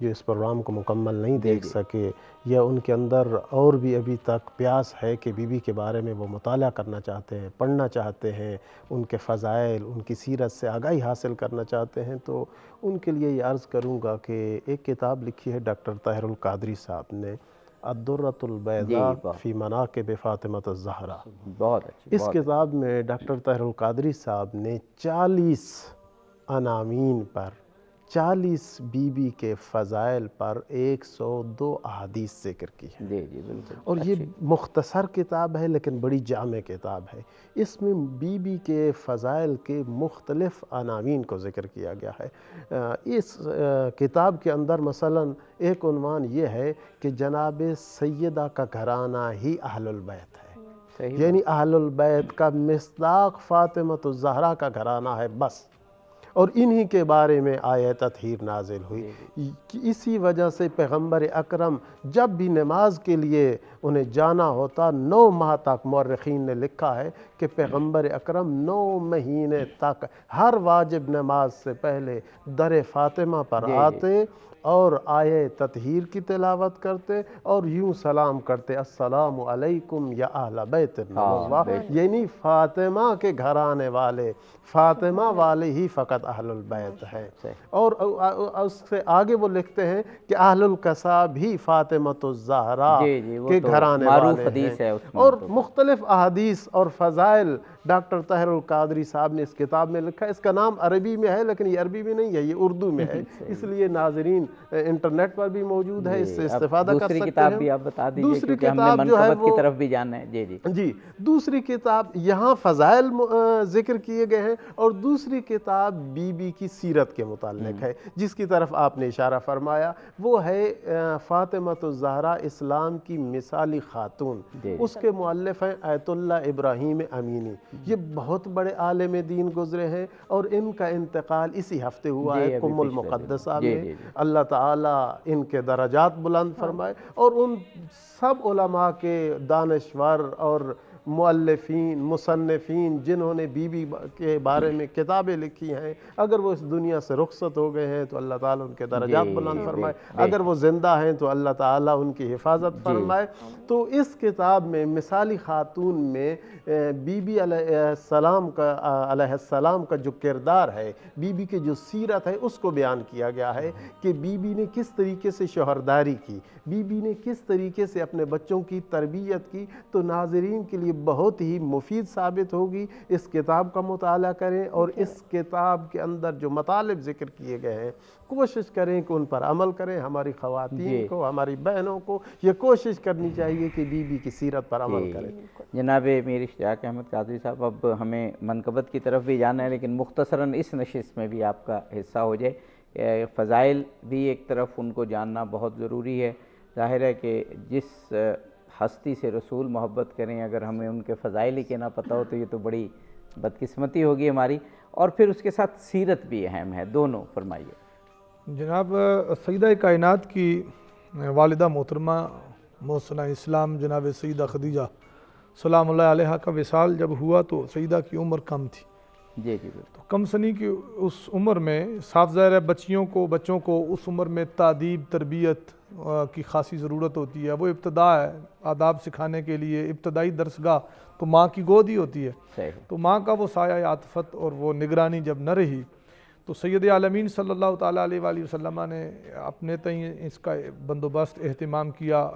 جو اس پروگرام کو مکمل نہیں دیکھ سکے یا ان کے اندر اور بھی ابھی تک پیاس ہے کہ بی بی کے بارے میں وہ مطالعہ کرنا چاہتے ہیں، پڑھنا چاہتے ہیں، ان کے فضائل، ان کی سیرت سے آگاہی حاصل کرنا چاہتے ہیں، تو ان کے لیے یہ عرض کروں گا کہ ایک کتاب لکھی ہے ڈاکٹر طاہر القادری صاحب نے، الدرۃ البیضاء فی مناقب فاطمۃ الزہرا۔ بہت اچھی، اس کتاب میں ڈاکٹر طاہر القادری صاحب نے 40 عناوین پر، 40 بی بی کے فضائل پر 102 احادیث ذکر کی ہے۔ جی جی بالکل، اور یہ مختصر کتاب ہے لیکن بڑی جامع کتاب ہے۔ اس میں بی بی کے فضائل کے مختلف عناوین کو ذکر کیا گیا ہے۔ اس کتاب کے اندر مثلا ایک عنوان یہ ہے کہ جناب سیدہ کا گھرانہ ہی اہل البیت ہے، یعنی اہل البیت کا مصداق فاطمۃ الزہرا کا گھرانہ ہے بس، اور انہی کے بارے میں آیہ تطہیر نازل ہوئی۔ اسی وجہ سے پیغمبر اکرم جب بھی نماز کے لیے انہیں جانا ہوتا، 9 ماہ تک مورخین نے لکھا ہے کہ پیغمبر اکرم 9 مہینے تک ہر واجب نماز سے پہلے در فاطمہ پر آتے اور آیہ تطہیر کی تلاوت کرتے اور یوں سلام کرتے، السلام علیکم یا اہل بیت النبوہ، یعنی فاطمہ کے گھرانے والے، فاطمہ والے ہی فقط اہل البیت ہیں۔ اور اس سے آگے وہ لکھتے ہیں کہ اہل القصاب ہی فاطمۃ الزہرا کے گھرانے والے ہیں، اور مختلف احادیث اور فضائل ڈاکٹر طاہر القادری صاحب نے اس کتاب میں لکھا ہے۔ اس کا نام عربی میں ہے لیکن یہ عربی میں نہیں ہے، یہ اردو میں ہے، اس لیے ناظرین انٹرنیٹ پر بھی موجود ہے، اس سے استفادہ کر سکتے ہیں۔ دوسری کتاب بھی آپ بتا دیجئے دوسری کیونکہ ہم نے منقبت کی طرف بھی جانا ہے۔ جی جی جی، دوسری کتاب یہاں فضائل ذکر کیے گئے ہیں، اور دوسری کتاب بی بی کی سیرت کے متعلق ہے، جس کی طرف آپ نے اشارہ فرمایا، وہ ہے فاطمۃ الزہرا اسلام کی مثالی خاتون۔ اس کے مؤلف ہیں آیت اللہ ابراہیم امینی، یہ بہت بڑے عالم دین گزرے ہیں، اور ان کا انتقال اسی ہفتے ہوا ہے قم المقدسہ میں۔ اللہ تعالیٰ ان کے درجات بلند فرمائے، اور ان سب علماء کے دانشور اور مؤلفین، مصنفین جنہوں نے بی بی کے بارے میں کتابیں لکھی ہیں، اگر وہ اس دنیا سے رخصت ہو گئے ہیں تو اللہ تعالیٰ ان کے درجات بلند فرمائے، اگر وہ زندہ ہیں تو اللہ تعالیٰ ان کی حفاظت فرمائے۔ تو اس کتاب میں مثالی خاتون میں بی بی علیہ السلام کا جو کردار ہے، بی بی کی جو سیرت ہے، اس کو بیان کیا گیا ہے کہ بی بی نے کس طریقے سے شوہرداری کی، بی بی نے کس طریقے سے اپنے بچوں کی تربیت کی۔ تو ناظرین کے لیے بہت ہی مفید ثابت ہوگی، اس کتاب کا مطالعہ کریں، اور اس کتاب کے اندر جو مطالب ذکر کیے گئے ہیں کوشش کریں کہ ان پر عمل کریں۔ ہماری خواتین کو، ہماری بہنوں کو یہ کوشش کرنی چاہیے کہ بی بی کی سیرت پر عمل کریں۔ جناب میر اشتیاق احمد قادری صاحب، اب ہمیں منقبت کی طرف بھی جانا ہے، لیکن مختصراً اس نشست میں بھی آپ کا حصہ ہو جائے۔ فضائل بھی ایک طرف ان کو جاننا بہت ضروری ہے۔ ظاہر ہے کہ جس ہستی سے رسول محبت کریں، اگر ہمیں ان کے فضائل ہی کے نہ پتہ ہو تو یہ تو بڑی بدقسمتی ہوگی ہماری، اور پھر اس کے ساتھ سیرت بھی اہم ہے، دونوں فرمائیے۔ جناب سیدہ کائنات کی والدہ محترمہ محسنہ اسلام جناب سیدہ خدیجہ سلام اللہ علیہ کا وصال جب ہوا تو سیدہ کی عمر کم تھی۔ جی جی تو کم سنی کی اس عمر میں صاف ظاہر ہے بچوں کو اس عمر میں تعدیب تربیت کی خاصی ضرورت ہوتی ہے۔ وہ ابتدا ہے، آداب سکھانے کے لیے ابتدائی درسگاہ تو ماں کی گود ہی ہوتی ہے۔ تو ماں کا وہ سایہ عاطفت اور وہ نگرانی جب نہ رہی تو سید عالمین صلی اللہ تعالیٰ علیہ وآلہ وسلم نے اپنے تئیں اس کا بندوبست اہتمام کیا،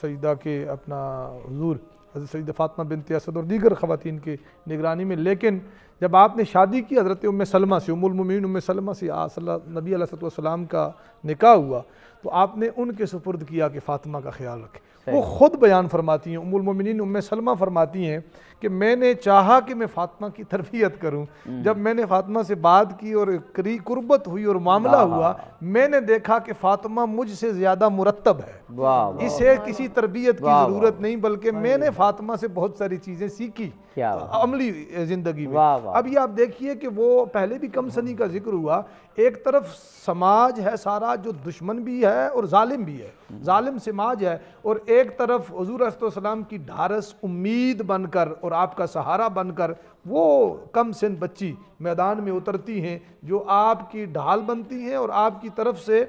سیدہ کے اپنا حضور حضرت سیدہ فاطمہ بنت اسد اور دیگر خواتین کی نگرانی میں۔ لیکن جب آپ نے شادی کی حضرت ام سلمہ سے، ام المومنین ام سلمہ سے نبی علیہ السلام کا نکاح ہوا، تو آپ نے ان کے سپرد کیا کہ فاطمہ کا خیال رکھیں۔ وہ خود بیان فرماتی ہیں، ام المومنین ام سلمہ فرماتی ہیں کہ میں نے چاہا کہ میں فاطمہ کی تربیت کروں، جب میں نے فاطمہ سے بات کی اور قربت ہوئی اور معاملہ ہوا، میں نے دیکھا کہ فاطمہ مجھ سے زیادہ مرتب ہے، اسے کسی تربیت کی ضرورت نہیں، بلکہ میں نے فاطمہ سے بہت ساری چیزیں سیکھی عملی زندگی میں۔ اب یہ آپ دیکھیے کہ وہ پہلے بھی کم سنی کا ذکر ہوا، ایک طرف سماج ہے سارا جو دشمن بھی ہے ہے اور ظالم بھی ہے، ظالم سماج ہے، اور ایک طرف حضور علیہ السلام کی ڈھارس امید بن کر اور آپ کا سہارا بن کر وہ کم سن بچی میدان میں اترتی ہیں جو آپ کی ڈھال بنتی ہیں اور آپ کی طرف سے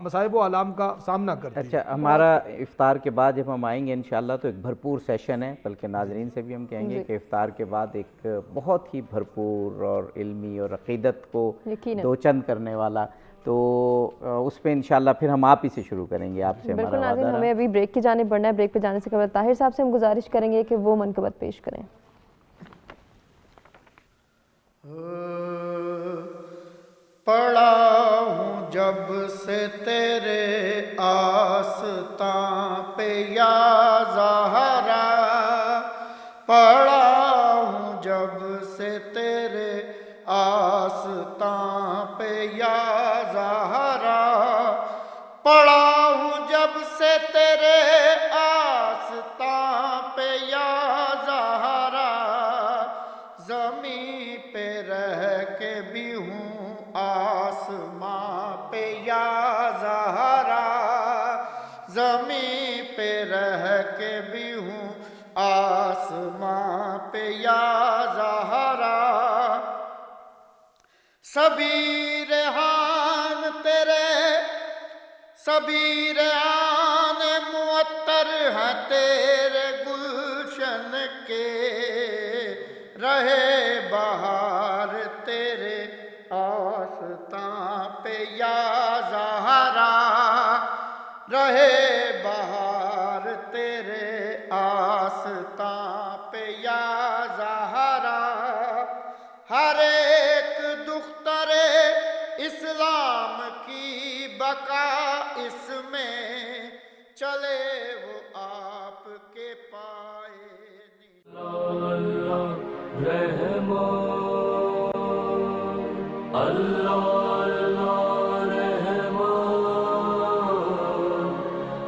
مصائب و آلام کا سامنا کرتی ہیں۔ اچھا، ہمارا افطار کے بعد جب ہم آئیں گے انشاءاللہ تو ایک بھرپور سیشن ہے، بلکہ ناظرین سے بھی ہم کہیں گے کہ افطار کے بعد ایک بہت ہی بھرپور اور علمی اور عقیدت کو دوچند کرنے والا، تو اس پہ انشاءاللہ پھر ہم آپ ہی سے شروع کریں گے، آپ سے ہمارا بالکل وعدہ ناظرین، رہا۔ ہمیں ابھی بریک کی جانب بڑھنا ہے، بریک پہ جانے سے قبل طاہر صاحب سے ہم گزارش کریں گے کہ وہ منقبت پیش کریں۔ پڑا ہوں جب سے تیرے آستاں پہ یا زہرا، پڑا ہوں جب سے تیرے آستاں پہ یا زہرا، پڑا ہوں جب سے تیرے آستاں پہ یا زہرا، زمین پہ رہ کے بھی ہوں آسماں پہ یا زہرا، زمین پہ رہ کے بھی ہوں آسماں پہ یا زہرا، سبھی ریحان تیرے، سبھی ریحان معطر ہیں تیرے گلشن کے، رہے بہار تیرے آستاں پہ یا زہرا، رہے بہار تیرے آستاں پہ یا زہرا، ہر ایک دختر اسلام کی بقا اس میں، چلے وہ آپ کے پائے اللہ رحمان، اللہ اللہ رحمان،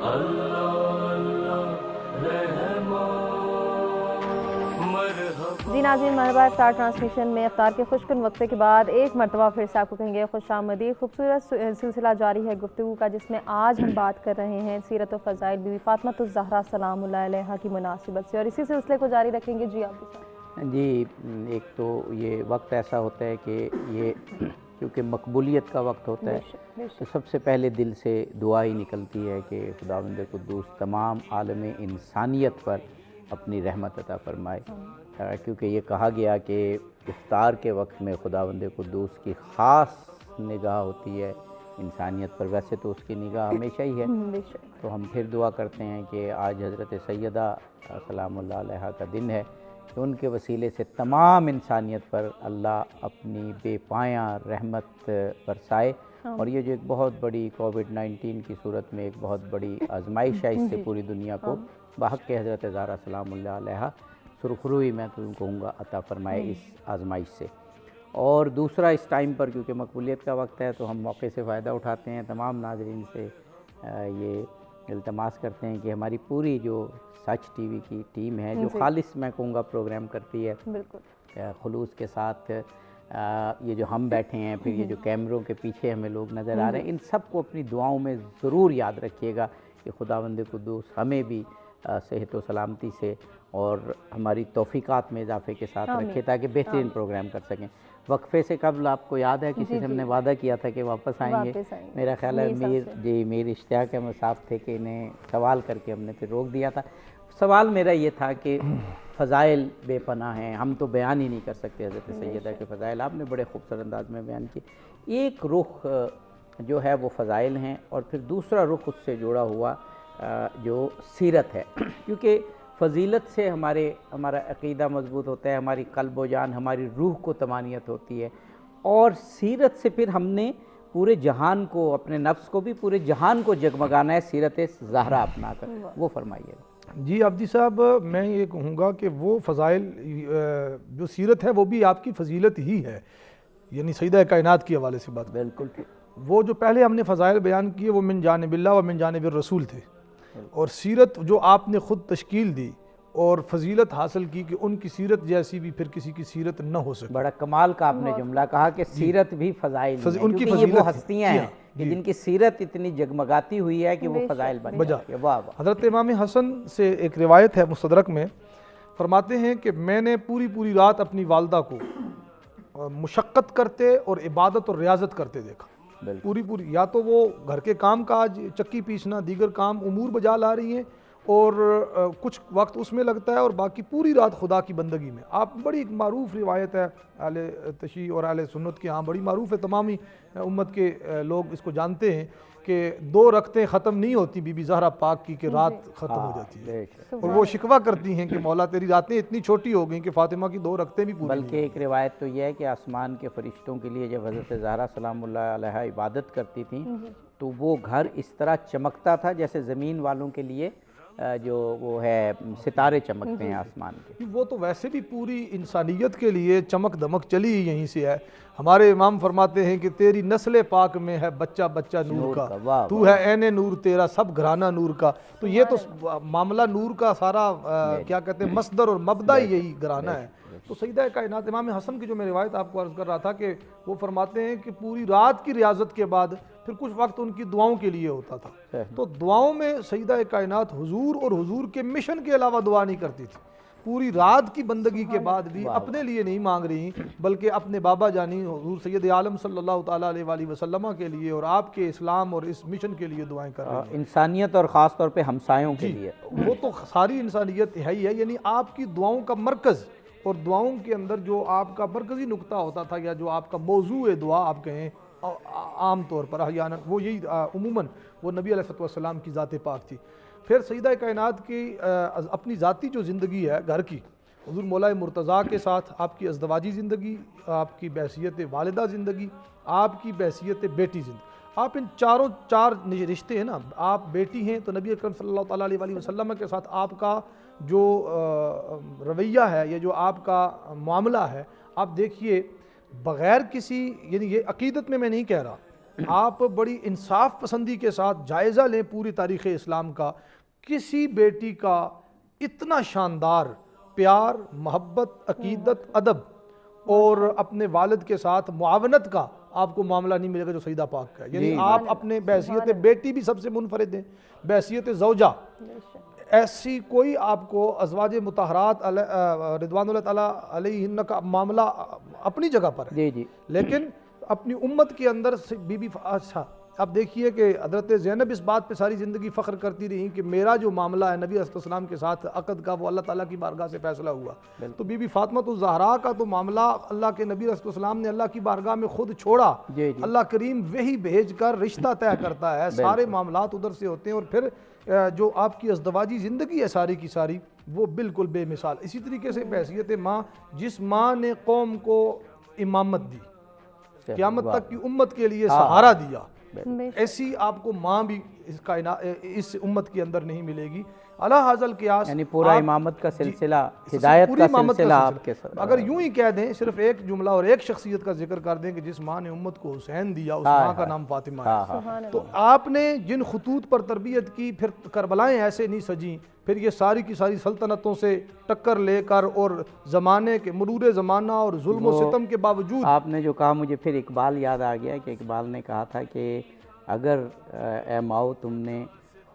اللہ اللہ رحمان، مرحبا۔ جی ناظرین، مرحبا، افطار ٹرانسمیشن میں افطار کے خوشکن وقفے کے بعد ایک مرتبہ پھر سے آپ کو کہیں گے خوش آمدید۔ خوبصورت سلسلہ جاری ہے گفتگو کا، جس میں آج ہم بات کر رہے ہیں سیرت و فضائل بی بی فاطمۃ الزہرا سلام اللہ علیہا کی مناسبت سے، اور اسی سلسلے کو جاری رکھیں گے۔ جی آپ جی، ایک تو یہ وقت ایسا ہوتا ہے کہ یہ کیونکہ مقبولیت کا وقت ہوتا ہے، تو سب سے پہلے دل سے دعا ہی نکلتی ہے کہ خداوند قدوس تمام عالم انسانیت پر اپنی رحمت عطا فرمائے، کیونکہ یہ کہا گیا کہ افطار کے وقت میں خداوند قدوس کی خاص نگاہ ہوتی ہے انسانیت پر، ویسے تو اس کی نگاہ ہمیشہ ہی ہے، تو ہم پھر دعا کرتے ہیں کہ آج حضرت سیدہ سلام اللہ علیہا کا دن ہے کہ ان کے وسیلے سے تمام انسانیت پر اللہ اپنی بے پایاں رحمت برسائے، اور یہ جو ایک بہت بڑی کووڈ-19 کی صورت میں ایک بہت بڑی آزمائش ہے، اس سے پوری دنیا کو بحق کے حضرت زہرا سلام اللہ علیہا سرخروئی میں تو کہوں گا عطا فرمائے اس آزمائش سے۔ اور دوسرا، اس ٹائم پر کیونکہ مقبولیت کا وقت ہے تو ہم موقع سے فائدہ اٹھاتے ہیں، تمام ناظرین سے یہ التماس کرتے ہیں کہ ہماری پوری جو سچ ٹی وی کی ٹیم ہے، جو خالص میں کہوں گا پروگرام کرتی ہے خلوص کے ساتھ، یہ جو ہم بیٹھے ہیں، پھر یہ جو کیمروں کے پیچھے ہمیں لوگ نظر آ رہے ہیں، ان سب کو اپنی دعاؤں میں ضرور یاد رکھیے گا کہ خداوند قدوس ہمیں بھی صحت و سلامتی سے اور ہماری توفیقات میں اضافے کے ساتھ رکھے تاکہ بہترین پروگرام کر سکیں۔ وقفے سے قبل آپ کو یاد ہے کسی سے ہم نے وعدہ کیا تھا کہ واپس آئیں گے، میرا خیال ہے میر اشتیاق احمد صاحب تھے کہ انہیں سوال کر کے ہم نے پھر روک دیا تھا۔ سوال میرا یہ تھا کہ فضائل بے پناہ ہیں، ہم تو بیان ہی نہیں کر سکتے حضرت سیدہ کے فضائل، آپ نے بڑے خوبصورت انداز میں بیان کیے۔ ایک رخ جو ہے وہ فضائل ہیں، اور پھر دوسرا رخ اس سے جڑا ہوا جو سیرت ہے، کیونکہ فضیلت سے ہمارا عقیدہ مضبوط ہوتا ہے، ہماری قلب و جان، ہماری روح کو طمانینت ہوتی ہے، اور سیرت سے پھر ہم نے پورے جہان کو، اپنے نفس کو بھی پورے جہان کو جگمگانا ہے سیرت زہرا اپنا کر، وہ فرمائیے۔ جی عبدی صاحب، میں یہ کہوں گا کہ وہ فضائل جو سیرت ہے وہ بھی آپ کی فضیلت ہی ہے، یعنی سیدہ کائنات کے حوالے سے بات بالکل، وہ جو پہلے ہم نے فضائل بیان کیے وہ من جانب اللہ و من جانب الرسول تھے، اور سیرت جو آپ نے خود تشکیل دی اور فضیلت حاصل کی کہ ان کی سیرت جیسی بھی پھر کسی کی سیرت نہ ہو سکے۔ بڑا کمال کا آپ نے جملہ کہا کہ سیرت بھی فضائل ہیں، کیونکہ یہ وہ ہستیاں ہیں کہ جن کی سیرت اتنی جگمگاتی ہوئی ہے کہ وہ فضائل بن بجا جاتی ہے۔ واہ واہ۔ حضرت امام حسن سے ایک روایت ہے مستدرک میں، فرماتے ہیں کہ میں نے پوری رات اپنی والدہ کو مشقت کرتے اور عبادت اور ریاضت کرتے دیکھا، پوری یا تو وہ گھر کے کام کاج، چکی پیسنا، دیگر کام امور بجا لا رہی ہیں اور کچھ وقت اس میں لگتا ہے، اور باقی پوری رات خدا کی بندگی میں۔ آپ بڑی ایک معروف روایت ہے اہل تشیع اور اہل سنت کے ہاں بڑی معروف ہے، تمامی امت کے لوگ اس کو جانتے ہیں کہ 2 رکعتیں ختم نہیں ہوتی بی بی زہرا پاک کی کہ رات ختم ہو جاتی ہے، اور وہ شکوہ کرتی ہیں کہ مولا تیری راتیں اتنی چھوٹی ہو گئیں کہ فاطمہ کی 2 رکعتیں بھی پوری نہیں۔ بلکہ ایک روایت تو یہ ہے کہ آسمان کے فرشتوں کے لیے جب حضرت زہرا سلام اللہ علیہا عبادت کرتی تھیں تو وہ گھر اس طرح چمکتا تھا جیسے زمین والوں کے لیے جو وہ ہے ستارے چمکتے ہیں آسمان کے۔ وہ تو ویسے بھی پوری انسانیت کے لیے چمک دمک چلی ہی یہیں سے ہے۔ ہمارے امام فرماتے ہیں کہ تیری نسل پاک میں ہے بچہ بچہ نور کا، تو ہے عین نور تیرا سب گھرانہ نور کا۔ تو یہ تو معاملہ نور کا سارا کیا کہتے ہیں مصدر اور مبدا ہی یہی گھرانہ ہے۔ تو سیدہ کائنات امام حسن کی جو میں روایت آپ کو عرض کر رہا تھا کہ وہ فرماتے ہیں کہ پوری رات کی ریاضت کے بعد پھر کچھ وقت ان کی دعاؤں کے لیے ہوتا تھا، تو دعاؤں میں سیدہ کائنات حضور اور حضور کے مشن کے علاوہ دعا نہیں کرتی تھی۔ پوری رات کی بندگی کے بعد بھی اپنے لیے نہیں مانگ رہی بلکہ اپنے بابا جانی حضور سید عالم صلی اللہ تعالیٰ علیہ وآلہ وسلم کے لیے اور آپ کے اسلام اور اس مشن کے لیے دعائیں کر رہی ہیں، انسانیت اور خاص طور پہ ہمسایوں کے لیے۔ وہ تو ساری انسانیت ہے ہی ہے، یعنی آپ کی دعاؤں کا مرکز اور دعاؤں کے اندر جو آپ کا مرکزی نقطہ ہوتا تھا یا جو آپ کا موضوع دعا آپ کہیں عام طور پر احیانا وہ یہی عموماً وہ نبی علیہ السلام کی ذات پاک تھی۔ پھر سیدہ کائنات کی اپنی ذاتی جو زندگی ہے گھر کی، حضور مولا مرتضیٰ کے ساتھ آپ کی ازدواجی زندگی، آپ کی بحیثیت والدہ زندگی، آپ کی بحیثیت بیٹی زندگی، آپ ان چار رشتے ہیں نا، آپ بیٹی ہیں تو نبی اکرم صلی اللہ تعالیٰ علیہ وسلم کے ساتھ آپ کا جو رویہ ہے یا جو آپ کا معاملہ ہے، آپ دیکھیے بغیر کسی، یعنی یہ عقیدت میں نہیں کہہ رہا، آپ بڑی انصاف پسندی کے ساتھ جائزہ لیں پوری تاریخ اسلام کا، کسی بیٹی کا اتنا شاندار پیار، محبت، عقیدت، ادب اور اپنے والد کے ساتھ معاونت کا آپ کو معاملہ نہیں ملے گا جو سیدہ پاک کا ہے۔ یعنی آپ اپنے بحیثیت بیٹی بھی سب سے منفرد ہیں، بحیثیت زوجہ ایسی کوئی آپ کو ازواج مطہرات رضوان اللہ تعالیٰ علیہن کا معاملہ اپنی جگہ پر ہے، لیکن اپنی امت کے اندر بی بی اچھا اب دیکھیے کہ حضرت زینب اس بات پہ ساری زندگی فخر کرتی رہی کہ میرا جو معاملہ ہے نبی علیہ السلام کے ساتھ عقد کا وہ اللہ تعالیٰ کی بارگاہ سے فیصلہ ہوا، تو بی بی فاطمہ الزہرا کا تو معاملہ اللہ کے نبی علیہ السلام نے اللہ کی بارگاہ میں خود چھوڑا، اللہ کریم وہی بھیج کر رشتہ طے کرتا ہے، سارے معاملات ادھر سے ہوتے ہیں، اور پھر جو آپ کی ازدواجی زندگی ہے ساری کی ساری وہ بالکل بے مثال۔ اسی طریقے سے بحیثیت ماں، جس ماں نے قوم کو امامت دی، قیامت تک کی امت کے لیے سہارا دیا، ایسی آپ کو ماں بھی اس امت کے اندر نہیں ملے گی۔ علی حاصل قیاس یعنی پورا امامت کا سلسلہ، ہدایت کا سلسلہ آپ کے ساتھ۔ اگر یوں ہی کہہ دیں، صرف ایک جملہ اور ایک شخصیت کا ذکر کر دیں کہ جس ماں نے امت کو حسین دیا، اس ماں کا نام فاطمہ ہے۔ تو آپ نے جن خطوط پر تربیت کی، پھر کربلائیں ایسے نہیں سجیں، پھر یہ ساری کی ساری سلطنتوں سے ٹکر لے کر اور زمانے کے مرور زمانہ اور ظلم و ستم کے باوجود آپ نے جو کہا مجھے پھر اقبال یاد آ گیا کہ اقبال نے کہا تھا کہ اگر اے ماؤ تم نے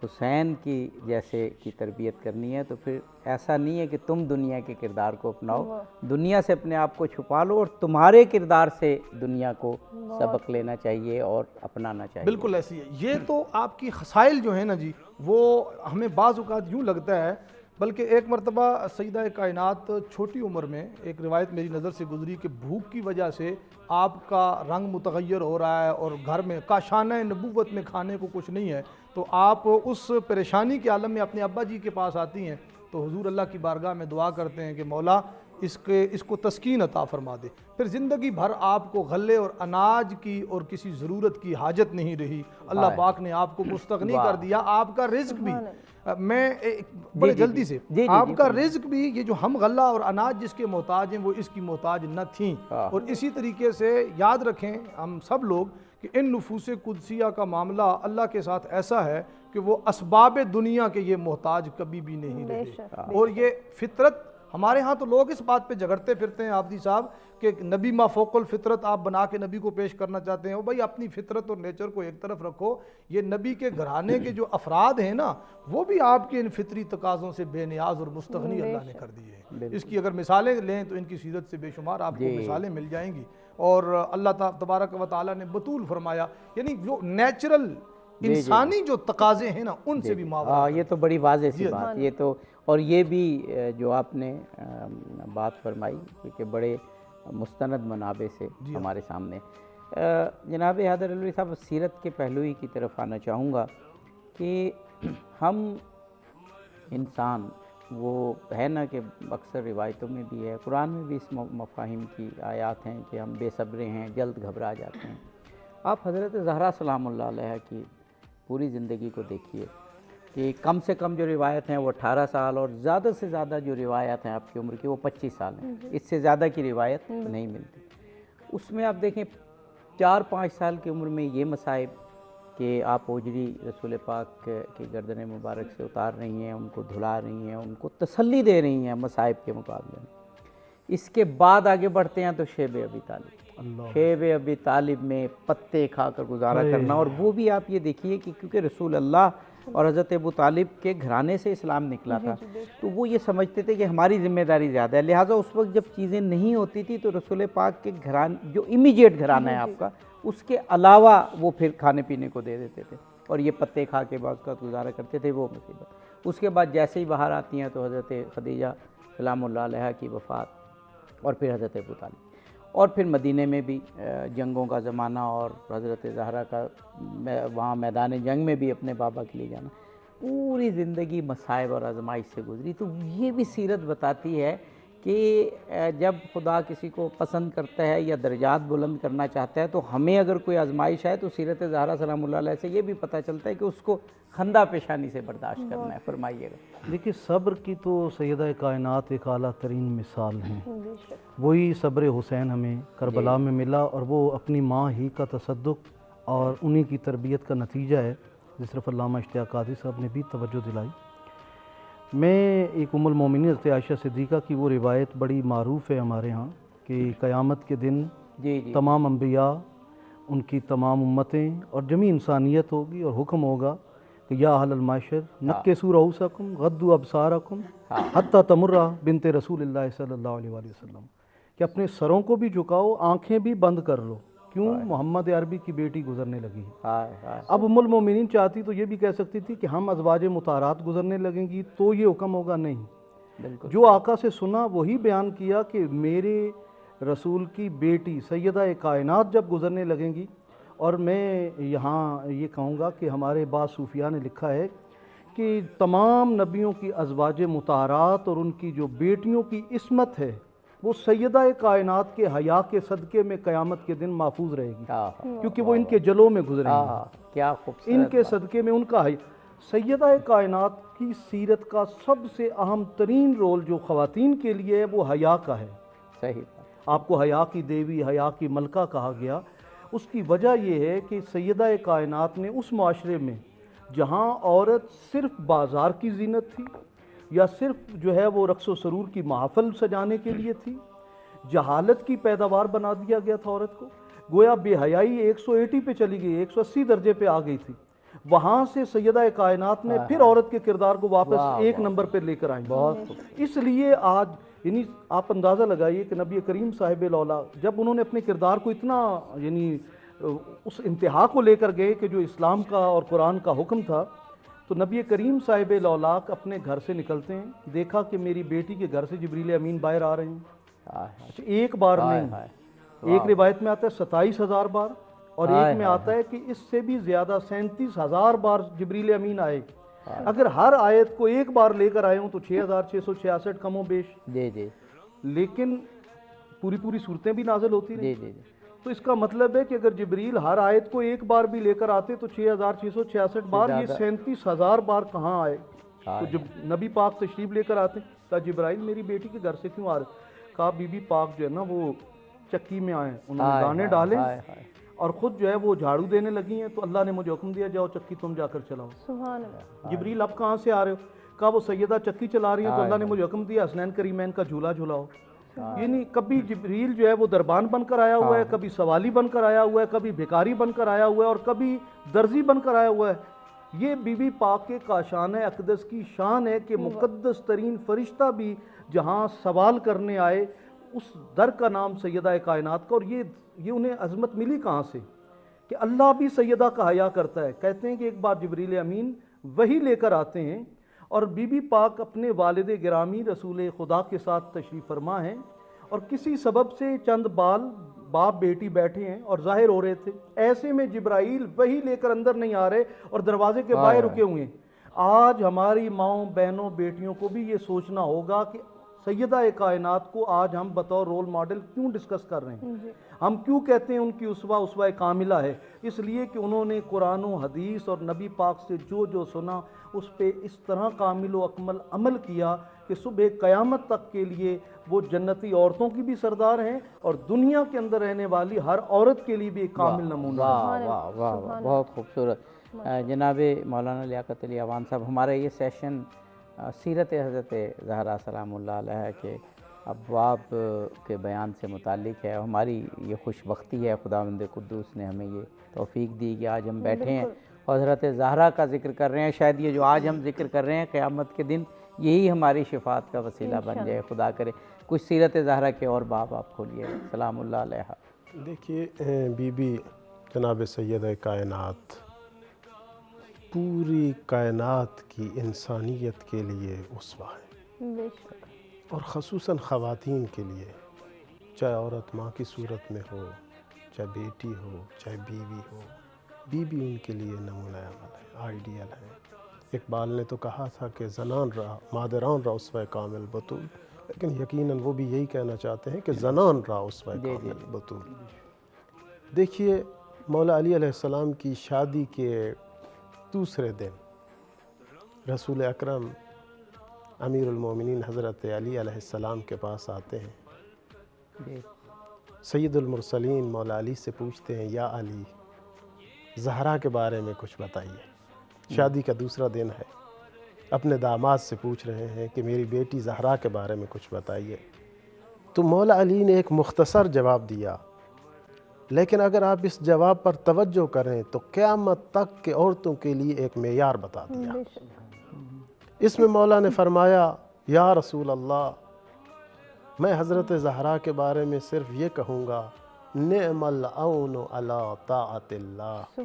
حسین کی جیسے کی تربیت کرنی ہے تو پھر ایسا نہیں ہے کہ تم دنیا کے کردار کو اپناؤ، دنیا سے اپنے آپ کو چھپا لو اور تمہارے کردار سے دنیا کو سبق لینا چاہیے اور اپنانا چاہیے۔ بالکل ایسی ہے۔ یہ تو آپ کی خصائل جو ہیں نا جی، وہ ہمیں بعض اوقات یوں لگتا ہے، بلکہ ایک مرتبہ سیدہ کائنات چھوٹی عمر میں ایک روایت میری نظر سے گزری کہ بھوک کی وجہ سے آپ کا رنگ متغیر ہو رہا ہے اور گھر میں کاشانہ نبوت میں کھانے کو کچھ نہیں ہے، تو آپ اس پریشانی کے عالم میں اپنے ابا جی کے پاس آتی ہیں تو حضور اللہ کی بارگاہ میں دعا کرتے ہیں کہ مولا اس کو تسکین عطا فرما دے۔ پھر زندگی بھر آپ کو غلے اور اناج کی اور کسی ضرورت کی حاجت نہیں رہی، اللہ پاک نے آپ کو مستغنی کر دیا۔ آپ کا رزق بھی، میں بڑے جلدی سے، آپ کا رزق بھی، یہ جو ہم غلہ اور اناج جس کے محتاج ہیں وہ اس کی محتاج نہ تھیں۔ اور اسی طریقے سے یاد رکھیں ہم سب لوگ کہ ان نفوس قدسیہ کا معاملہ اللہ کے ساتھ ایسا ہے کہ وہ اسباب دنیا کے یہ محتاج کبھی بھی نہیں رہے، اور یہ فطرت ہمارے ہاں تو لوگ اس بات پہ جھگڑتے پھرتے ہیں عابدی صاحب کہ نبی ما فوق الفطرت آپ بنا کے نبی کو پیش کرنا چاہتے ہیں. بھائی اپنی فطرت اور نیچر کو ایک طرف رکھو. یہ نبی کے گھرانے کے جو افراد ہیں نا وہ بھی آپ کے ان فطری تقاضوں سے بے نیاز اور مستغنی اللہ نے کر دیے ہیں. اس کی اگر مثالیں لیں تو ان کی سیرت سے بے شمار آپ کو مثالیں مل جائیں گی. اور اللہ تبارک و تعالیٰ نے بطول فرمایا, یعنی جو نیچرل انسانی جو تقاضے ہیں نا ان سے بھی ماورا. یہ تو بڑی واضح سی بات. یہ تو اور یہ بھی جو آپ نے بات فرمائی کہ بڑے مستند منابع سے ہمارے سامنے. جناب حیدر علوی صاحب, سیرت کے پہلو ہی کی طرف آنا چاہوں گا کہ ہم انسان وہ ہے نا کہ اکثر روایتوں میں بھی ہے, قرآن میں بھی اس مفاہیم کی آیات ہیں کہ ہم بے صبرے ہیں, جلد گھبرا جاتے ہیں. آپ حضرت زہرا سلام اللہ علیہ کی پوری زندگی کو دیکھیے کہ کم سے کم جو روایت ہیں وہ 18 سال اور زیادہ سے زیادہ جو روایت ہیں آپ کی عمر کی وہ 25 سال ہیں. اس سے زیادہ کی روایت نہیں ملتی. اس میں آپ دیکھیں 4-5 سال کی عمر میں یہ مصائب کہ آپ اوجری رسول پاک کی گردن مبارک سے اتار رہی ہیں, ان کو دھلا رہی ہیں, ان کو تسلی دے رہی ہیں مصائب کے مقابلے میں. اس کے بعد آگے بڑھتے ہیں تو شیب ابی طالب. شیب ابی طالب میں پتے کھا کر گزارا کرنا, اور وہ بھی آپ یہ دیکھیے کہ کیونکہ رسول اللہ اور حضرت ابو طالب کے گھرانے سے اسلام نکلا تھا تو وہ یہ سمجھتے تھے کہ ہماری ذمہ داری زیادہ ہے, لہٰذا اس وقت جب چیزیں نہیں ہوتی تھی تو رسول پاک کے گھرانے جو امیجیٹ گھرانہ ہے آپ کا, اس کے علاوہ وہ پھر کھانے پینے کو دے دیتے تھے اور یہ پتے کھا کے بعض کا گزارا کرتے تھے. وہ مصیبت. اس کے بعد جیسے ہی باہر آتی ہیں تو حضرت خدیجہ سلام اللہ علیہ کی وفات اور پھر حضرت ابو طالب, اور پھر مدینے میں بھی جنگوں کا زمانہ اور حضرت زہرا کا وہاں میدان جنگ میں بھی اپنے بابا کے لیے جانا. پوری زندگی مصائب اور آزمائش سے گزری. تو یہ بھی سیرت بتاتی ہے کہ جب خدا کسی کو پسند کرتا ہے یا درجات بلند کرنا چاہتا ہے تو ہمیں اگر کوئی آزمائش ہے تو سیرت زہرا سلام اللہ علیہ سے یہ بھی پتہ چلتا ہے کہ اس کو خندہ پیشانی سے برداشت کرنا ہے. فرمائیے گا. دیکھیے صبر کی تو سیدہ کائنات ایک اعلیٰ ترین مثال ہیں. وہی صبر حسین ہمیں کربلا میں ملا, اور وہ اپنی ماں ہی کا تصدق اور انہی کی تربیت کا نتیجہ ہے جس طرف علامہ اشتیاق قادری صاحب نے بھی توجہ دلائی. میں ایک ام المومنین حضرت عائشہ صدیقہ کی وہ روایت بڑی معروف ہے ہمارے ہاں کہ قیامت کے دن تمام انبیاء, ان کی تمام امتیں اور جمی انسانیت ہوگی اور حکم ہوگا کہ یا اہل المعاشر نکسوا رؤوسکم غضوا ابصارکم حتی تمر بنت رسول اللہ صلی اللہ علیہ وآلہ وسلم, کہ اپنے سروں کو بھی جھکاؤ, آنکھیں بھی بند کر لو. کیوں؟ محمد عربی کی بیٹی گزرنے لگی ہے. اب ام المومنین چاہتی تو یہ بھی کہہ سکتی تھی کہ ہم ازواج مطہرات گزرنے لگیں گی تو یہ حکم ہوگا. نہیں, جو آقا سے سنا وہی بیان کیا کہ میرے رسول کی بیٹی سیدہ کائنات جب گزرنے لگیں گی. اور میں یہاں یہ کہوں گا کہ ہمارے بعض صوفیاء نے لکھا ہے کہ تمام نبیوں کی ازواج مطہرات اور ان کی جو بیٹیوں کی عصمت ہے وہ سیدہ کائنات کے حیا کے صدقے میں قیامت کے دن محفوظ رہے گی, کیونکہ وہ ان کے جلوں میں گزریں گی. کیا خوبصورت ان کے صدقے میں ان کا حیا. سیدہ کائنات کی سیرت کا سب سے اہم ترین رول جو خواتین کے لیے ہے وہ حیا کا ہے. صحیح. آپ کو حیا کی دیوی, حیا کی ملکہ کہا گیا. اس کی وجہ یہ ہے کہ سیدہ کائنات نے اس معاشرے میں جہاں عورت صرف بازار کی زینت تھی یا صرف جو ہے وہ رقص و سرور کی محفل سجانے کے لیے تھی, جہالت کی پیداوار بنا دیا گیا تھا عورت کو. گویا بے حیائی 180 پہ چلی گئی, 180 درجے پہ آ گئی تھی. وہاں سے سیدہ کائنات نے پھر عورت کے کردار کو واپس ایک نمبر پہ لے کر آئیں. اس لیے آج یعنی آپ اندازہ لگائیے کہ نبی کریم صاحب الاولیاء جب انہوں نے اپنے کردار کو اتنا یعنی اس انتہا کو لے کر گئے کہ جو اسلام کا اور قرآن کا حکم تھا, تو نبی کریم صاحب الاولیاء اپنے گھر سے نکلتے ہیں, دیکھا کہ میری بیٹی کے گھر سے جبریل امین باہر آ رہے ہیں. اچھا ایک بار نہیں, ایک روایت میں آتا ہے 27,000 بار, اور ایک میں آتا ہے کہ اس سے بھی زیادہ 37,000 بار جبریل امین آئے. اگر ہر آیت کو ایک بار لے کر آئے ہوں تو 6,666 کم و بیش. لیکن پوری صورتیں بھی نازل ہوتی رہی. تو اس کا مطلب ہے کہ اگر جبریل ہر آیت کو ایک بار بھی لے کر آتے تو 6,666 بار, یہ 37,000 بار کہاں آئے. تو جب نبی پاک تشریف لے کر آتے کہا جبرائیل میری بیٹی کے گھر سے کیوں آ رہے؟ کہا بی بی پاک جو ہے نا وہ چکی میں آئے, انہوں نے دانے ڈالے اور خود جو ہے وہ جھاڑو دینے لگی ہیں, تو اللہ نے مجھے حکم دیا جاؤ چکی تم جا کر چلاؤ. سبحان اللہ. جبریل اب کہاں سے آ رہے ہو؟ کہا وہ سیدہ چکی چلا رہی ہیں تو اللہ نے مجھے حکم دیا حسنین کریمین کا جھولا جھلاؤ. یعنی کبھی جبریل جو ہے وہ دربان بن کر آیا ہوا ہے, کبھی سوالی بن کر آیا ہوا ہے, کبھی بھیکاری بن کر آیا ہوا ہے, اور کبھی درزی بن کر آیا ہوا ہے. یہ بی بی پاک کے کاشان اقدس کی شان ہے کہ مقدس ترین فرشتہ بھی جہاں سوال کرنے آئے اس در کا نام سیدہ کائنات کا. اور یہ انہیں عظمت ملی کہاں سے کہ اللہ بھی سیدہ کا حیا کرتا ہے. کہتے ہیں کہ ایک بار جبریل امین وہی لے کر آتے ہیں اور بی بی پاک اپنے والد گرامی رسول خدا کے ساتھ تشریف فرما ہیں, اور کسی سبب سے چند بال باپ بیٹی بیٹھے ہیں اور ظاہر ہو رہے تھے. ایسے میں جبرائیل وہی لے کر اندر نہیں آ رہے اور دروازے کے باہر رکے ہوئے ہیں. آج ہماری ماؤں بہنوں بیٹیوں کو بھی یہ سوچنا ہوگا کہ سیدہ کائنات کو آج ہم بطور رول ماڈل کیوں ڈسکس کر رہے ہیں. ہم کیوں کہتے ہیں ان کی اسوہ کاملہ ہے؟ اس لیے کہ انہوں نے قرآن و حدیث اور نبی پاک سے جو سنا اس پہ اس طرح کامل و اکمل عمل کیا کہ صبح قیامت تک کے لیے وہ جنتی عورتوں کی بھی سردار ہیں اور دنیا کے اندر رہنے والی ہر عورت کے لیے بھی ایک کامل نمونہ ہے. واہ واہ واہ, بہت خوبصورت. جناب مولانا لیاقت علی اعوان صاحب, ہمارا یہ سیشن سیرت حضرت زہرا سلام اللہ علیہ کے ابواب کے بیان سے متعلق ہے. ہماری یہ خوش بختی ہے, خداوند قدوس نے ہمیں یہ توفیق دی کہ آج ہم بیٹھے ہیں اور حضرت زہرا کا ذکر کر رہے ہیں. شاید یہ جو آج ہم ذکر کر رہے ہیں قیامت کے دن یہی ہماری شفاعت کا وسیلہ بن جائے. خدا کرے کچھ سیرت زہرا کے اور باب آپ کھولیے سلام اللہ علیہ. دیکھیے بی بی جناب سیدہ کائنات پوری کائنات کی انسانیت کے لیے اسوہ ہے, اور خصوصاً خواتین کے لیے, چاہے عورت ماں کی صورت میں ہو, چاہے بیٹی ہو, چاہے بیوی ہو, بیوی ان کے لیے نمونہ عمل ہے, آئیڈیل ہے. اقبال نے تو کہا تھا کہ زنان را مادران را اسوہ کامل بطول, لیکن یقیناً وہ بھی یہی کہنا چاہتے ہیں کہ زنان را اسوہ کامل بطول. دیکھیے مولا علی علیہ السلام کی شادی کے دوسرے دن رسول اکرم امیر المومنین حضرت علی علیہ السلام کے پاس آتے ہیں. سید المرسلین مولا علی سے پوچھتے ہیں یا علی زہرا کے بارے میں کچھ بتائیے. شادی کا دوسرا دن ہے, اپنے داماد سے پوچھ رہے ہیں کہ میری بیٹی زہرا کے بارے میں کچھ بتائیے. تو مولا علی نے ایک مختصر جواب دیا, لیکن اگر آپ اس جواب پر توجہ کریں تو قیامت تک کے عورتوں کے لیے ایک معیار بتا دیا. اس میں مولا نے فرمایا یا رسول اللہ, میں حضرت زہرا کے بارے میں صرف یہ کہوں گا نعم العون علی طاعت اللہ,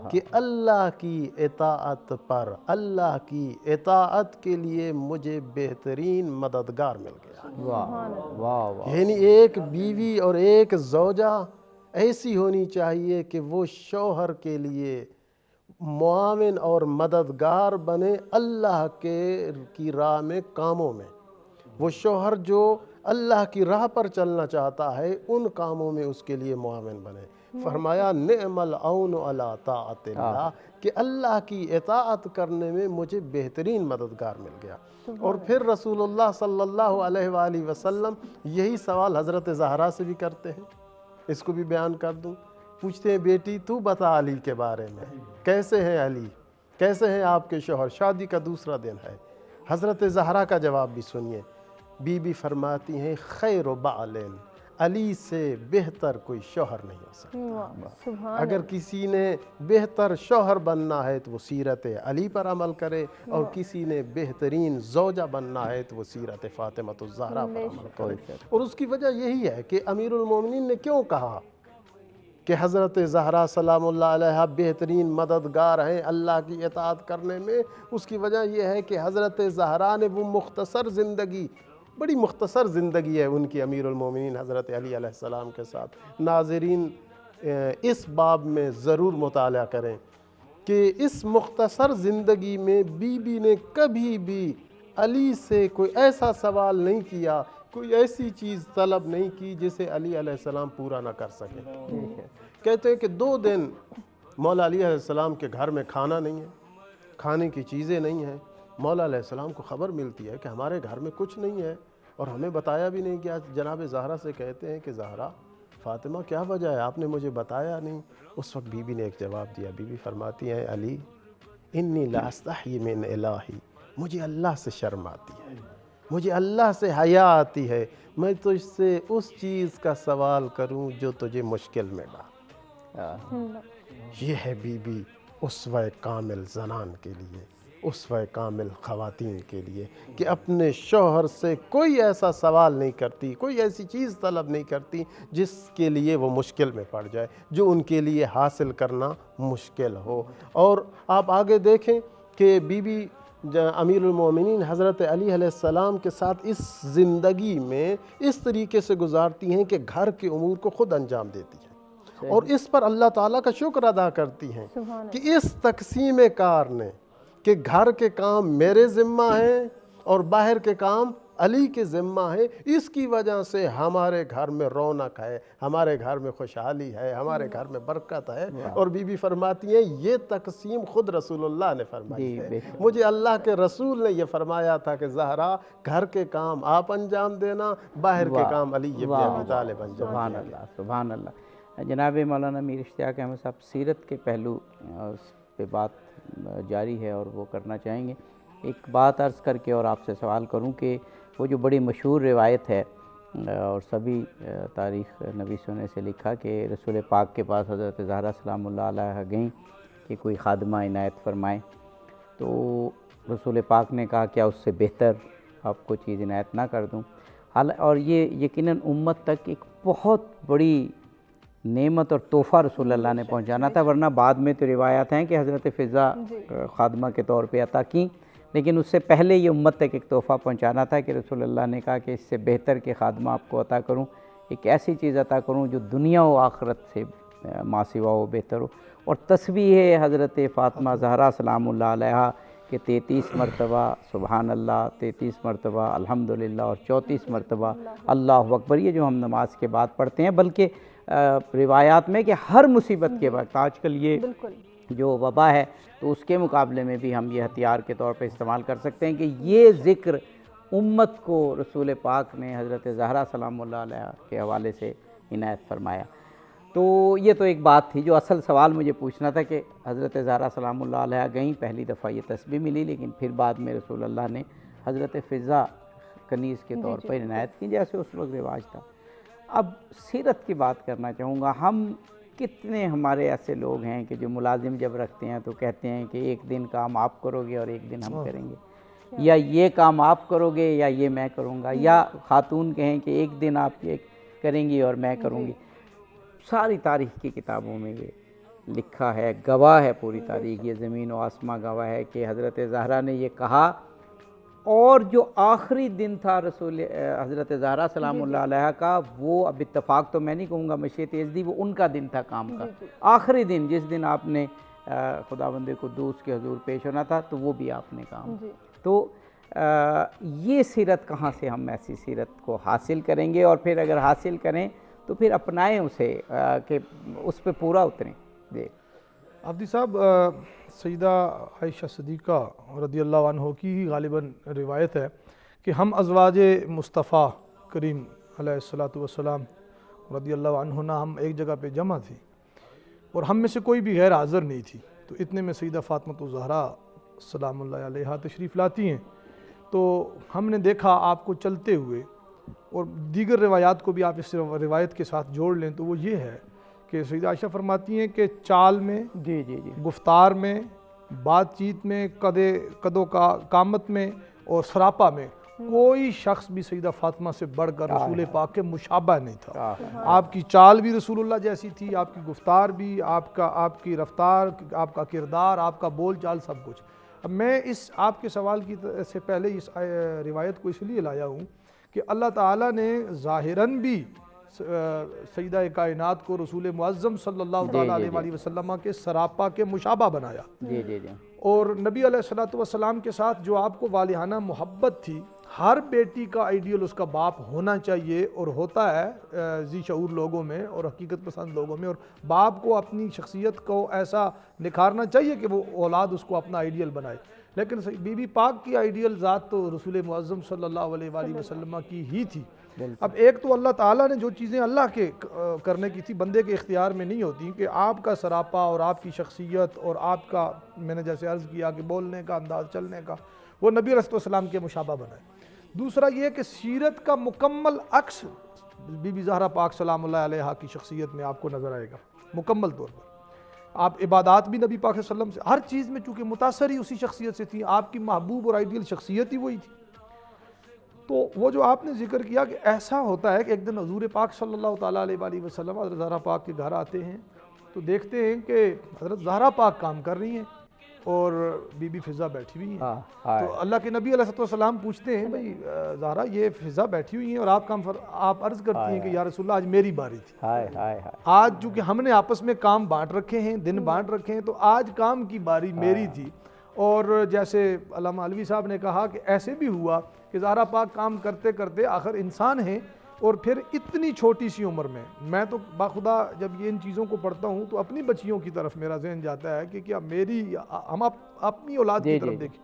کہ اللہ کی اطاعت پر, اللہ کی اطاعت کے لیے مجھے بہترین مددگار مل گیا. واہ واہ واہ. یعنی ایک بیوی اور ایک زوجہ ایسی ہونی چاہیے کہ وہ شوہر کے لیے معاون اور مددگار بنے اللہ کی راہ میں کاموں میں. وہ شوہر جو اللہ کی راہ پر چلنا چاہتا ہے ان کاموں میں اس کے لیے معاون بنے. فرمایا نعم العون علی طاعت اللہ, کہ اللہ کی اطاعت کرنے میں مجھے بہترین مددگار مل گیا. اور پھر رسول اللہ صلی اللہ علیہ وآلہ وسلم یہی سوال حضرت زہرا سے بھی کرتے ہیں. اس کو بھی بیان کر دوں. پوچھتے ہیں بیٹی تو بتا علی کے بارے میں, کیسے ہیں علی, کیسے ہیں آپ کے شوہر. شادی کا دوسرا دن ہے. حضرت زہرا کا جواب بھی سنیے. بی بی فرماتی ہیں خیر بعلن, علی سے بہتر کوئی شوہر نہیں ہو سکتا. اگر کسی نے بہتر شوہر بننا ہے تو وہ سیرت علی پر عمل کرے, اور کسی نے بہترین زوجہ بننا ہے تو وہ سیرت فاطمۃ الزہرا پر عمل کرے. اور اس کی وجہ یہی ہے کہ امیر المومنین نے کیوں کہا کہ حضرت زہرا سلام اللہ علیہ بہترین مددگار ہیں اللہ کی اطاعت کرنے میں. اس کی وجہ یہ ہے کہ حضرت زہرا نے وہ مختصر زندگی, بڑی مختصر زندگی ہے ان کی امیر المومنین حضرت علی علیہ السلام کے ساتھ. ناظرین اس باب میں ضرور مطالعہ کریں کہ اس مختصر زندگی میں بی بی نے کبھی بھی علی سے کوئی ایسا سوال نہیں کیا, کوئی ایسی چیز طلب نہیں کی جسے علی علیہ السلام پورا نہ کر سکے. کہتے ہیں کہ 2 دن مولا علی علیہ السلام کے گھر میں کھانا نہیں ہے, کھانے کی چیزیں نہیں ہیں. مولا علیہ السلام کو خبر ملتی ہے کہ ہمارے گھر میں کچھ نہیں ہے اور ہمیں بتایا بھی نہیں گیا. جناب زہرا سے کہتے ہیں کہ زہرا فاطمہ کیا وجہ ہے, آپ نے مجھے بتایا نہیں. اس وقت بی بی نے ایک جواب دیا. بی بی فرماتی ہیں علی انی لا استحی من الہی مجھے اللہ سے شرم آتی ہے، مجھے اللہ سے حیا آتی ہے، میں تجھ سے اس چیز کا سوال کروں جو تجھے مشکل میں ڈال۔ یہ ہے بی بی اسوہ کامل زنان کے لیے، اسوہ کامل خواتین کے لیے، کہ اپنے شوہر سے کوئی ایسا سوال نہیں کرتی، کوئی ایسی چیز طلب نہیں کرتی جس کے لیے وہ مشکل میں پڑ جائے، جو ان کے لیے حاصل کرنا مشکل ہو۔ اور آپ آگے دیکھیں کہ بی بی امیر المومنین حضرت علی علیہ السلام کے ساتھ اس زندگی میں اس طریقے سے گزارتی ہیں کہ گھر کے امور کو خود انجام دیتی ہیں، اور اس پر اللہ تعالیٰ کا شکر ادا کرتی ہیں کہ اس تقسیم کار نے، کہ گھر کے کام میرے ذمہ ہیں اور باہر کے کام علی کے ذمہ ہیں، اس کی وجہ سے ہمارے گھر میں رونق ہے، ہمارے گھر میں خوشحالی ہے، ہمارے گھر میں برکت ہے۔ اور بی بی فرماتی ہیں یہ تقسیم خود رسول اللہ نے فرمائی ہے، مجھے اللہ کے رسول نے یہ فرمایا تھا کہ زہرا گھر کے کام آپ انجام دینا، باہر کے کام علی ابن ابی طالب انجام دینا۔ سبحان اللہ، سبحان اللہ۔ جناب مولانا میر اشتیاق احمد صاحب، سیرت کے پہلو اس پہ بات جاری ہے اور وہ کرنا چاہیں گے۔ ایک بات عرض کر کے اور آپ سے سوال کروں کہ وہ جو بڑی مشہور روایت ہے اور سبھی تاریخ نویسوں نے سے لکھا کہ رسول پاک کے پاس حضرت زہرا سلام اللہ علیہ گئیں کہ کوئی خادمہ عنایت فرمائیں، تو رسول پاک نے کہا کیا اس سے بہتر آپ کو چیز عنایت نہ کر دوں؟ اور یہ یقیناً امت تک ایک بہت بڑی نعمت اور تحفہ رسول اللہ نے پہنچانا تھا، ورنہ بعد میں تو روایات ہیں کہ حضرت فضا خادمہ کے طور پہ عطا کیں، لیکن اس سے پہلے یہ امت تک ایک تحفہ پہنچانا تھا کہ رسول اللہ نے کہا کہ اس سے بہتر کہ خادمہ آپ کو عطا کروں، ایک ایسی چیز عطا کروں جو دنیا و آخرت سے ما سوا و بہتر ہو۔ اور تسبیح ہے حضرت فاطمہ زہرا سلام اللہ علیہ کہ 33 مرتبہ سبحان اللہ، 33 مرتبہ الحمدللہ اور 34 مرتبہ اللہ اکبر، یہ جو ہم نماز کے بعد پڑھتے ہیں، بلکہ روایات میں کہ ہر مصیبت کے وقت، آج کل یہ جو وبا ہے تو اس کے مقابلے میں بھی ہم یہ ہتھیار کے طور پہ استعمال کر سکتے ہیں کہ یہ ذکر امت کو رسول پاک نے حضرت زہرا سلام اللہ علیہ کے حوالے سے عنایت فرمایا۔ تو یہ تو ایک بات تھی، جو اصل سوال مجھے پوچھنا تھا کہ حضرت زہرا سلام اللہ علیہ گئیں، پہلی دفعہ یہ تسبیح ملی، لیکن پھر بعد میں رسول اللہ نے حضرت فضا کنیز کے طور پر عنایت کی، جیسے اس وقت رواج تھا۔ اب سیرت کی بات کرنا چاہوں گا۔ ہم کتنے ہمارے ایسے لوگ ہیں کہ جو ملازم جب رکھتے ہیں تو کہتے ہیں کہ ایک دن کام آپ کرو گے اور ایک دن ہم کریں گے، یا یہ کام آپ کرو گے یا یہ میں کروں گا، یا خاتون کہیں کہ ایک دن آپ یہ کریں گی اور میں کروں گی۔ ساری تاریخ کی کتابوں میں یہ لکھا ہے، گواہ ہے پوری تاریخ، یہ زمین و آسماں گواہ ہے کہ حضرت زہرا نے یہ کہا، اور جو آخری دن تھا رسول حضرت زہرا سلام اللہ علیہ کا، وہ اب اتفاق تو میں نہیں کہوں گا، مشیت یزدی، وہ ان کا دن تھا کام کا، آخری دن جس دن آپ نے خداوند قدوس کے حضور پیش ہونا تھا، تو وہ بھی آپ نے کام۔ تو یہ سیرت کہاں سے ہم ایسی سیرت کو حاصل کریں گے، اور پھر اگر حاصل کریں تو پھر اپنائیں اسے کہ اس پہ پورا اتریں؟ عبدی صاحب، سیدہ عائشہ صدیقہ رضی اللہ عنہ کی ہی غالباً روایت ہے کہ ہم ازواج مصطفیٰ کریم علیہ السلام رضی اللہ عنہ ہم ایک جگہ پہ جمع تھی، اور ہم میں سے کوئی بھی غیر حاضر نہیں تھی، تو اتنے میں سیدہ فاطمہ الزہرا سلام اللہ علیہ تشریف لاتی ہیں، تو ہم نے دیکھا آپ کو چلتے ہوئے، اور دیگر روایات کو بھی آپ اس روایت کے ساتھ جوڑ لیں تو وہ یہ ہے کہ سیدہ عائشہ فرماتی ہیں کہ چال میں، گفتار میں، بات چیت میں، قد و قامت میں اور سراپا میں کوئی شخص بھی سیدہ فاطمہ سے بڑھ کر رسول پاک کے مشابہ نہیں تھا۔ آپ کی چال بھی رسول اللہ جیسی تھی، آپ کی گفتار بھی، آپ کی رفتار، آپ کا کردار، آپ کا بول چال، سب کچھ۔ اب میں اس آپ کے سوال کی سے پہلے اس روایت کو اس لیے لایا ہوں کہ اللہ تعالیٰ نے ظاہراً بھی سیدہ کائنات کو رسول معظم صلی اللہ علیہ وآلہ وسلم کے سراپا کے مشابہ بنایا، اور نبی علیہ السلام کے ساتھ جو آپ کو والہانہ محبت تھی، ہر بیٹی کا آئیڈیل اس کا باپ ہونا چاہیے، اور ہوتا ہے ذی شعور لوگوں میں اور حقیقت پسند لوگوں میں، اور باپ کو اپنی شخصیت کو ایسا نکھارنا چاہیے کہ وہ اولاد اس کو اپنا آئیڈیل بنائے، لیکن بی بی پاک کی آئیڈیل ذات تو رسول معظم صلی اللہ علیہ وآلہ وسلم کی ہی تھی. اب ایک تو اللہ تعالیٰ نے جو چیزیں اللہ کے کرنے کی تھی بندے کے اختیار میں نہیں ہوتی کہ آپ کا سراپا اور آپ کی شخصیت اور آپ کا، میں نے جیسے عرض کیا کہ بولنے کا انداز، چلنے کا، وہ نبی علیہ السلام کے مشابہ بنائے. دوسرا یہ کہ سیرت کا مکمل عکس بی بی زہرا پاک سلام اللہ علیہا کی شخصیت میں آپ کو نظر آئے گا مکمل طور پر. آپ عبادات بھی نبی پاک صلی اللہ علیہ وسلم سے، ہر چیز میں چونکہ متاثر ہی اسی شخصیت سے تھی، آپ کی محبوب اور آئیڈیل شخصیت ہی وہی تھی. تو وہ جو آپ نے ذکر کیا کہ ایسا ہوتا ہے کہ ایک دن حضور پاک صلی اللہ تعالیٰ علیہ وآلہ وسلم حضرت زہرا پاک کے گھر آتے ہیں تو دیکھتے ہیں کہ حضرت زہرا پاک کام کر رہی ہیں اور بی بی فضا بیٹھی ہوئی ہیں. تو اللہ کے نبی علیہ السلام پوچھتے ہیں بھئی زہرا یہ فضا بیٹھی ہوئی ہیں اور آپ عرض کرتی ہیں کہ یا رسول اللہ آج میری باری تھی. آج چونکہ ہم نے آپس میں کام بانٹ رکھے ہیں، دن بانٹ رکھے ہیں، تو آج کام کی باری میری تھی. اور جیسے علامہ علوی صاحب نے کہا کہ ایسے بھی ہوا کہ زہرا پاک کام کرتے کرتے آخر انسان ہیں اور پھر اتنی چھوٹی سی عمر میں تو باخدا جب یہ ان چیزوں کو پڑھتا ہوں تو اپنی بچیوں کی طرف میرا ذہن جاتا ہے کہ کیا ہم اپنی اولاد کی طرف دیکھیں.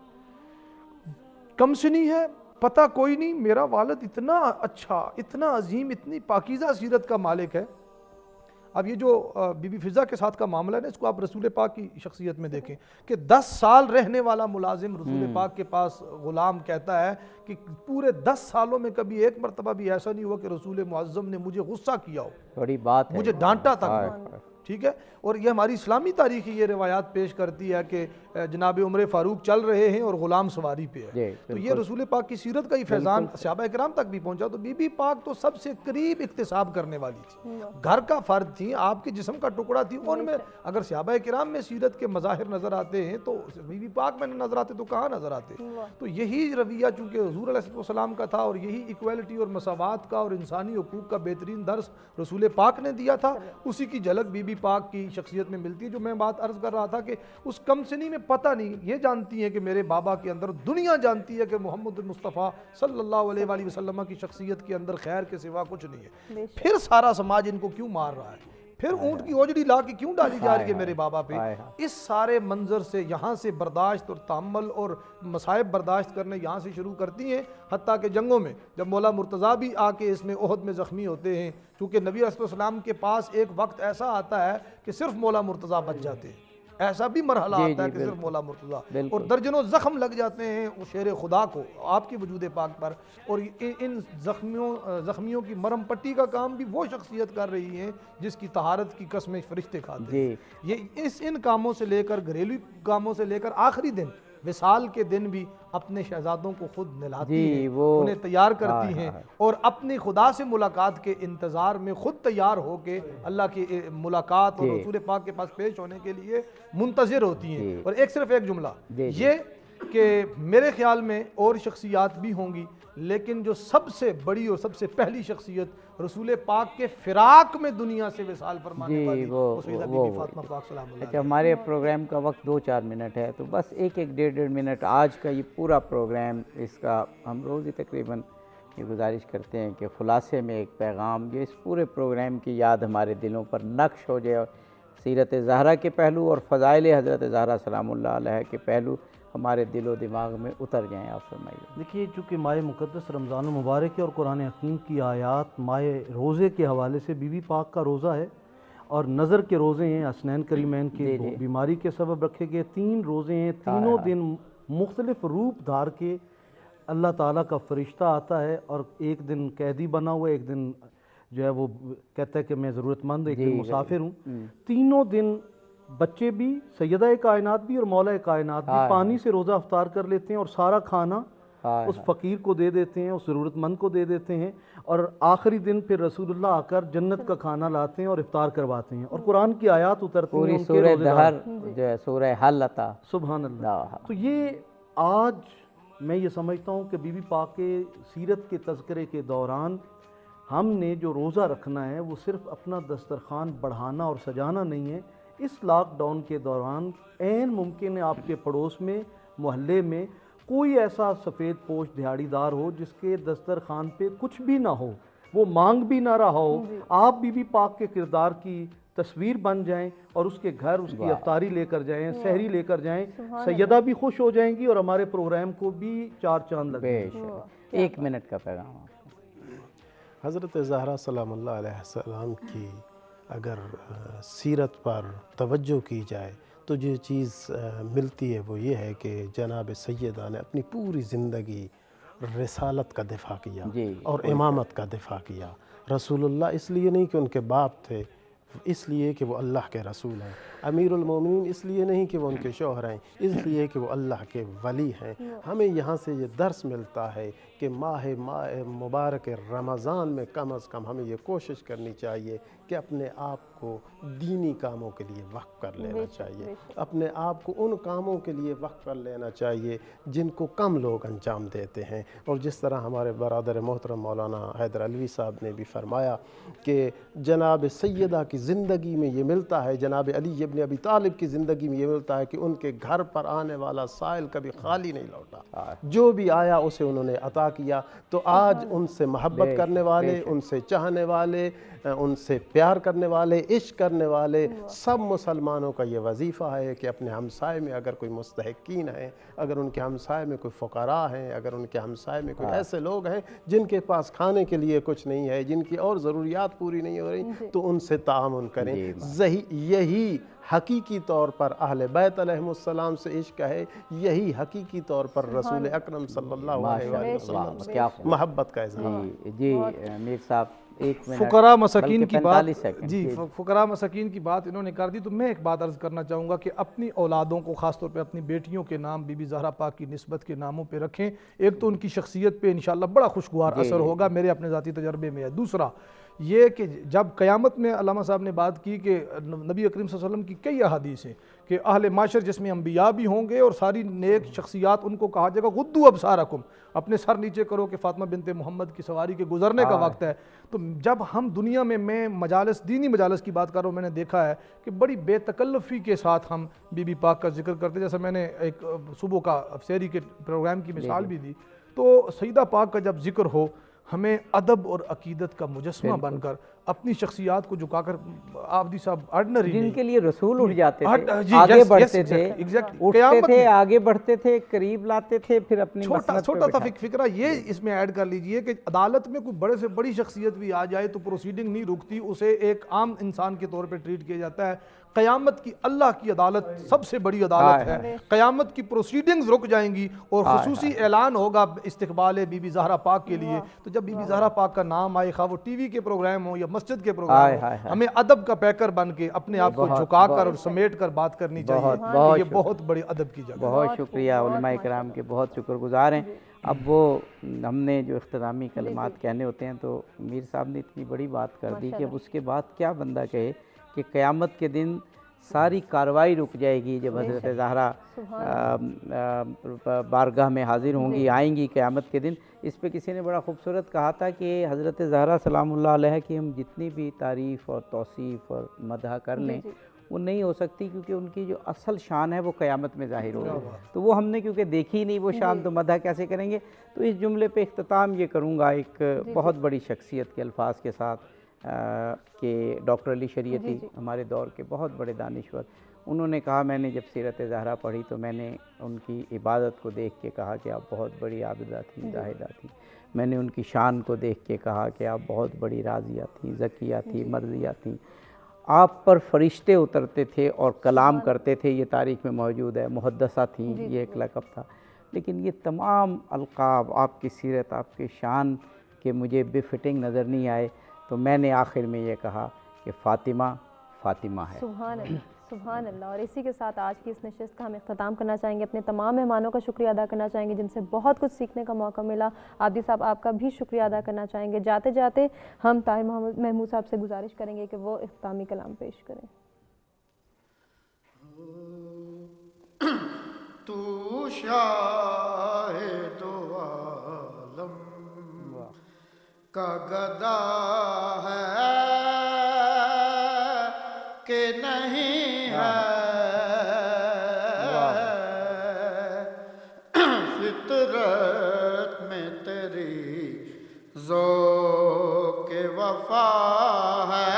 کم سنی ہے، پتہ کوئی نہیں، میرا والد اتنا اچھا، اتنا عظیم، اتنی پاکیزہ سیرت کا مالک ہے. اب یہ جو بی بی فضا کے ساتھ کا معاملہ ہے نا، اس کو آپ رسول پاک کی شخصیت میں دیکھیں کہ 10 سال رہنے والا ملازم رسول پاک کے پاس غلام کہتا ہے کہ پورے 10 سالوں میں کبھی ایک مرتبہ بھی ایسا نہیں ہوا کہ رسول معظم نے مجھے غصہ کیا ہو، بڑی بات ہے، مجھے ڈانٹا تھا. ٹھیک ہے. اور یہ ہماری اسلامی تاریخی یہ روایات پیش کرتی ہے کہ جناب عمر فاروق چل رہے ہیں اور غلام سواری پہ ہے. تو یہ رسول پاک کی سیرت کا ہی فیضان صحابہ کرام تک بھی پہنچا. تو بی بی پاک تو سب سے قریب اکتساب کرنے والی تھی، گھر کا فرد تھی، آپ کے جسم کا ٹکڑا تھی. ان میں اگر صحابہ کرام میں سیرت کے مظاہر نظر آتے ہیں تو بی بی پاک میں نظر آتے تو کہاں نظر آتے. تو یہی رویہ چونکہ حضور علیہ السلام کا تھا اور یہی ایکویلٹی اور مساوات کا اور انسانی حقوق کا بہترین درس رسول پاک نے دیا تھا، اسی کی جھلک بی بی پاک کی شخصیت میں ملتی ہے. جو میں بات عرض کر رہا تھا کہ اس کم سنی میں پتہ نہیں، یہ جانتی ہے کہ میرے بابا کے اندر، دنیا جانتی ہے کہ محمد مصطفیٰ صلی اللہ علیہ وآلہ وسلم کی شخصیت کے اندر خیر کے سوا کچھ نہیں ہے. پھر سارا سماج ان کو کیوں مار رہا ہے، پھر اونٹ کی اوجڑی لا کے کیوں ڈالی جا رہی ہے میرے بابا پہ. اس سارے منظر سے یہاں سے برداشت اور تحمل اور مصائب برداشت کرنے یہاں سے شروع کرتی ہیں. حتیٰ کہ جنگوں میں جب مولا مرتضیٰ بھی آ کے اس میں احد میں زخمی ہوتے ہیں، چونکہ نبی علیہ السلام کے پاس ایک وقت ایسا آتا ہے کہ صرف مولا مرتضیٰ بچ جاتے ہیں. ایسا بھی مرحلہ آتا ہے کہ صرف مولا مرتضیٰ، اور درجنوں زخم لگ جاتے ہیں اس شیر خدا کو آپ کی وجود پاک پر. اور ان زخمیوں کی مرم پٹی کا کام بھی وہ شخصیت کر رہی ہیں جس کی طہارت کی قسمیں فرشتے کھاتے ہیں. یہ ان کاموں سے لے کر، گھریلو کاموں سے لے کر، آخری دن وصال کے دن بھی اپنے شہزادوں کو خود نلاتی ہیں، انہیں تیار کرتی ہیں اور اپنی خدا سے ملاقات کے انتظار میں خود تیار ہو کے اللہ کی ملاقات اور رسول پاک کے پاس پیش ہونے کے لیے منتظر ہوتی ہیں. اور صرف ایک جملہ یہ کہ میرے خیال میں اور شخصیات بھی ہوں گی، لیکن جو سب سے بڑی اور سب سے پہلی شخصیت رسول پاک کے فراق میں دنیا سے وصال فرمانے والی وہ سیدہ بی بی فاطمہ پاک سلام اللہ علیہا. ہمارے پروگرام کا وقت 2-4 منٹ ہے، تو بس 1-1 منٹ آج کا یہ پورا پروگرام، اس کا ہم روز ہی تقریباً یہ گزارش کرتے ہیں کہ خلاصے میں ایک پیغام جو اس پورے پروگرام کی یاد ہمارے دلوں پر نقش ہو جائے، اور سیرت زہرا کے پہلو اور فضائل حضرت زہرا سلام اللہ علیہ کے پہلو ہمارے دل و دماغ میں اتر جائیں. آپ فرمائیے. دیکھیے، چونکہ ماہ مقدس رمضان المبارک ہے اور قرآن حکیم کی آیات ماہ روزے کے حوالے سے بی بی پاک کا روزہ ہے اور نظر کے روزے ہیں، حسنین کریمین کی بیماری کے سبب رکھے گئے 3 روزے ہیں. تینوں دن مختلف روپ دھار کے اللہ تعالیٰ کا فرشتہ آتا ہے اور ایک دن قیدی بنا ہوا ہے، ایک دن جو ہے وہ کہتا ہے کہ میں ضرورت مند، ایک دن مسافر ہوں. تینوں دن بچے بھی، سیدہ کائنات بھی اور مولا کائنات بھی پانی سے روزہ افطار کر لیتے ہیں اور سارا کھانا اس فقیر کو دے دیتے ہیں، اس ضرورت مند کو دے دیتے ہیں. اور آخری دن پھر رسول اللہ آ کر جنت کا کھانا لاتے ہیں اور افطار کرواتے ہیں اور قرآن کی آیات اترتی ہیں. پوری سورہ دہر جو ہے سورہ حل عطا. سبحان اللہ. تو یہ آج میں یہ سمجھتا ہوں کہ بی بی پاک کے سیرت کے تذکرے کے دوران ہم نے جو روزہ رکھنا ہے وہ صرف اپنا دسترخوان بڑھانا اور سجانا نہیں ہے. اس لاک ڈاؤن کے دوران عین ممکن ہے آپ کے پڑوس میں، محلے میں کوئی ایسا سفید پوش دہاڑی دار ہو جس کے دسترخوان پہ کچھ بھی نہ ہو، وہ مانگ بھی نہ رہا ہو. آپ بی بی پاک کے کردار کی تصویر بن جائیں اور اس کے گھر اس کی افطاری لے کر جائیں، سحری لے کر جائیں، سیدہ بھی خوش ہو جائیں گی اور ہمارے پروگرام کو بھی 4 چاند لگ جائیں گے۔ 1 منٹ کا پیغام آپ کو۔ حضرت زہرا سلام اللہ علیہ السلام کی اگر سیرت پر توجہ کی جائے تو جو چیز ملتی ہے وہ یہ ہے کہ جناب سیدہ نے اپنی پوری زندگی رسالت کا دفاع کیا اور امامت کا دفاع کیا۔ رسول اللہ اس لیے نہیں کہ ان کے باپ تھے، اس لیے کہ وہ اللہ کے رسول ہیں۔ امیر المومنین اس لیے نہیں کہ وہ ان کے شوہر ہیں، اس لیے کہ وہ اللہ کے ولی ہیں۔ ہمیں یہاں سے یہ درس ملتا ہے کہ ماہ مبارک رمضان میں کم از کم ہمیں یہ کوشش کرنی چاہیے کہ اپنے آپ کو دینی کاموں کے لیے وقف کر لینا چاہیے، اپنے آپ کو ان کاموں کے لیے وقف کر لینا چاہیے جن کو کم لوگ انجام دیتے ہیں۔ اور جس طرح ہمارے برادر محترم مولانا حیدر علوی صاحب نے بھی فرمایا کہ جناب سیدہ کی زندگی میں یہ ملتا ہے، جناب علی ابن ابی طالب کی زندگی میں یہ ملتا ہے کہ ان کے گھر پر آنے والا سائل کبھی خالی نہیں لوٹا، جو بھی آیا اسے انہوں نے عطا کیا۔ تو آج ان سے محبت کرنے والے، ان سے چاہنے والے، ان سے پیار کرنے والے، عشق کرنے والے سب مسلمانوں کا یہ وظیفہ ہے کہ اپنے ہمسائے میں اگر کوئی مستحقین ہیں، اگر ان کے ہمسائے میں کوئی فقراء ہیں، اگر ان کے ہمسائے میں کوئی ایسے لوگ ہیں جن کے پاس کھانے کے لیے کچھ نہیں ہے، جن کی اور ضروریات پوری نہیں ہو رہی، تو ان سے تعاون کریں۔ یہی حقیقی طور پر اہل بیت علیہ السلام سے عشق ہے، یہی حقیقی طور پر رسول اکرم صلی اللہ علیہ وسلم سے محبت کا اظہار۔ جی میر صاحب 1 منٹ، فقراء مساکین کی بات، 45 سیکنڈ۔ جی فقراء مساکین کی بات انہوں نے کر دی، تو میں ایک بات عرض کرنا چاہوں گا کہ اپنی اولادوں کو خاص طور پہ اپنی بیٹیوں کے نام بی بی زہرا پاک کی نسبت کے ناموں پہ رکھیں۔ ایک تو ان کی شخصیت پہ انشاءاللہ بڑا خوشگوار اثر ہوگا، میرے اپنے ذاتی تجربے میں ہے۔ دوسرا یہ کہ جب قیامت میں علامہ صاحب نے بات کی کہ نبی اکرم صلی اللہ علیہ وسلم کی کئی احادیث ہیں کہ اہل معاشر جس میں انبیاء بھی ہوں گے اور ساری نیک شخصیات، ان کو کہا جائے گا غدو ابصارکم، اپنے سر نیچے کرو کہ فاطمہ بنت محمد کی سواری کے گزرنے کا وقت ہے۔ تو جب ہم دنیا میں مجالس، دینی مجالس کی بات کر رہا ہوں، میں نے دیکھا ہے کہ بڑی بے تکلفی کے ساتھ ہم بی بی پاک کا ذکر کرتے، جیسا میں نے ایک صبح کا سحری کے پروگرام کی مثال بھی دی، تو سیدہ پاک کا جب ذکر ہو، ہمیں ادب اور عقیدت کا مجسمہ بن کر اپنی شخصیات کو جھکا کر، آبدی صاحب آرڈنری جن کے لیے رسول اٹھ جاتے تھے، جی آگے بڑھتے تھے، ایگزیکٹلی اٹھتے تھے، آگے بڑھتے تھے، قریب لاتے تھے، پھر اپنی چھوٹا سا فکرہ یہ اس میں ایڈ کر لیجئے کہ عدالت میں کوئی بڑے سے بڑی شخصیت بھی آ جائے تو پروسیڈنگ نہیں رکتی، اسے ایک عام انسان کے طور پہ ٹریٹ کیا جاتا ہے۔ قیامت کی اللہ کی عدالت سب سے بڑی عدالت ہے، قیامت کی پروسیڈنگز رک جائیں گی اور خصوصی اعلان ہوگا استقبال بی بی زہرا پاک کے لیے۔ تو جب بی بی زہرا پاک کا نام آئے، خواہ وہ ٹی وی کے پروگرام ہو یا مسجد کے پروگرام ہو، ہمیں ادب کا پیکر بن کے اپنے آپ کو جھکا کر اور سمیٹ کر بات کرنی چاہیے۔ یہ بہت بڑی ادب کی جگہ۔ بہت شکریہ، علماء کرام کے بہت شکر گزار ہیں۔ اب وہ ہم نے جو اختتامی کلمات کہنے ہوتے ہیں تو میر صاحب نے اتنی بڑی بات کر دی کہ اب اس کے بعد کیا بندہ کہے کہ قیامت کے دن ساری کارروائی رک جائے گی جب حضرت زہرا بارگاہ میں حاضر ہوں گی، آئیں گی قیامت کے دن۔ اس پہ کسی نے بڑا خوبصورت کہا تھا کہ حضرت زہرا سلام اللہ علیہ کی ہم جتنی بھی تعریف اور توصیف اور مدح کر لیں وہ نہیں ہو سکتی، کیونکہ ان کی جو اصل شان ہے وہ قیامت میں ظاہر ہوگی، تو وہ ہم نے کیونکہ دیکھی نہیں وہ شان، تو مدح کیسے کریں گے۔ تو اس جملے پہ اختتام یہ کروں گا ایک بہت بڑی شخصیت کے الفاظ کے ساتھ کہ ڈاکٹر علی شریعتی ہمارے دور کے بہت بڑے دانشور، انہوں نے کہا، میں نے جب سیرت زہرا پڑھی تو میں نے ان کی عبادت کو دیکھ کے کہا کہ آپ بہت بڑی عابدہ تھیں، زاہدہ تھیں۔ میں نے ان کی شان کو دیکھ کے کہا کہ آپ بہت بڑی راضیہ تھیں، زکیہ تھیں، مرضیہ تھیں۔ آپ پر فرشتے اترتے تھے اور کلام کرتے تھے، یہ تاریخ میں موجود ہے۔ محدثہ تھیں، یہ ایک لقب تھا۔ لیکن یہ تمام القاب آپ کی سیرت، آپ کی شان کے مجھے بے فٹنگ نظر نہیں آئے، تو میں نے آخر میں یہ کہا کہ فاطمہ فاطمہ ہے۔ سبحان اللہ، سبحان اللہ۔ اور اسی کے ساتھ آج کی اس نشست کا ہم اختتام کرنا چاہیں گے، اپنے تمام مہمانوں کا شکریہ ادا کرنا چاہیں گے جن سے بہت کچھ سیکھنے کا موقع ملا۔ عابدی صاحب آپ کا بھی شکریہ ادا کرنا چاہیں گے۔ جاتے جاتے ہم طاہر محمود صاحب سے گزارش کریں گے کہ وہ اختتامی کلام پیش کریں۔ تو شاہ دو عالم کا گدا ہے کہ نہیں ہے، فطرت میں تیری ذوق وفا ہے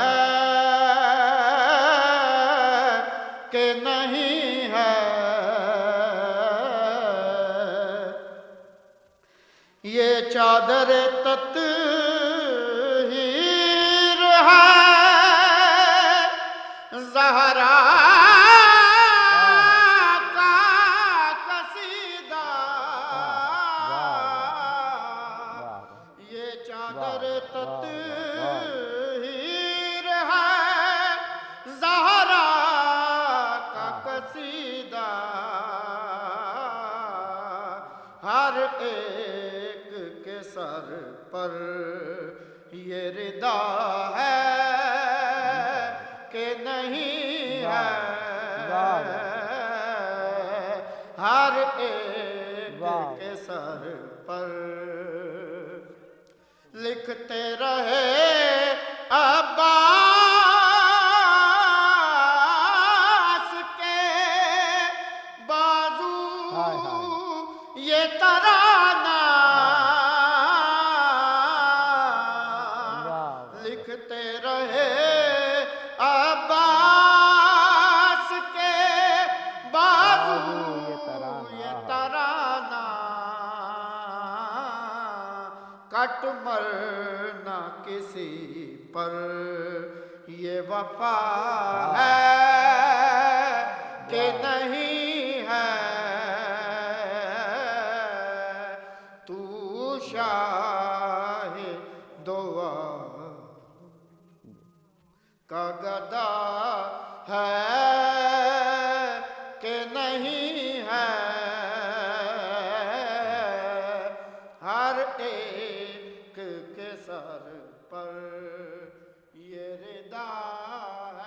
یہ چادر تطہیر ہے زہرا کا قصیدہ یہ چادر تطہیر ہے زہرا کا قصیدہ ہر ایک کے سر پر یہ ردا ہے کہ نہیں ہے ہر ایک کے سر پر لکھتے رہے عباس کے بازو یہ ترانہ لکھتے رہے عباس کے بازو یہ ترانہ کٹ مرنا کسی پر یہ وفا ہے کہ نہیں ہے تو شاہ دو عالم کا گدا ہے کہ نہیں ہے ہر ایک کے سر پر یہ ردا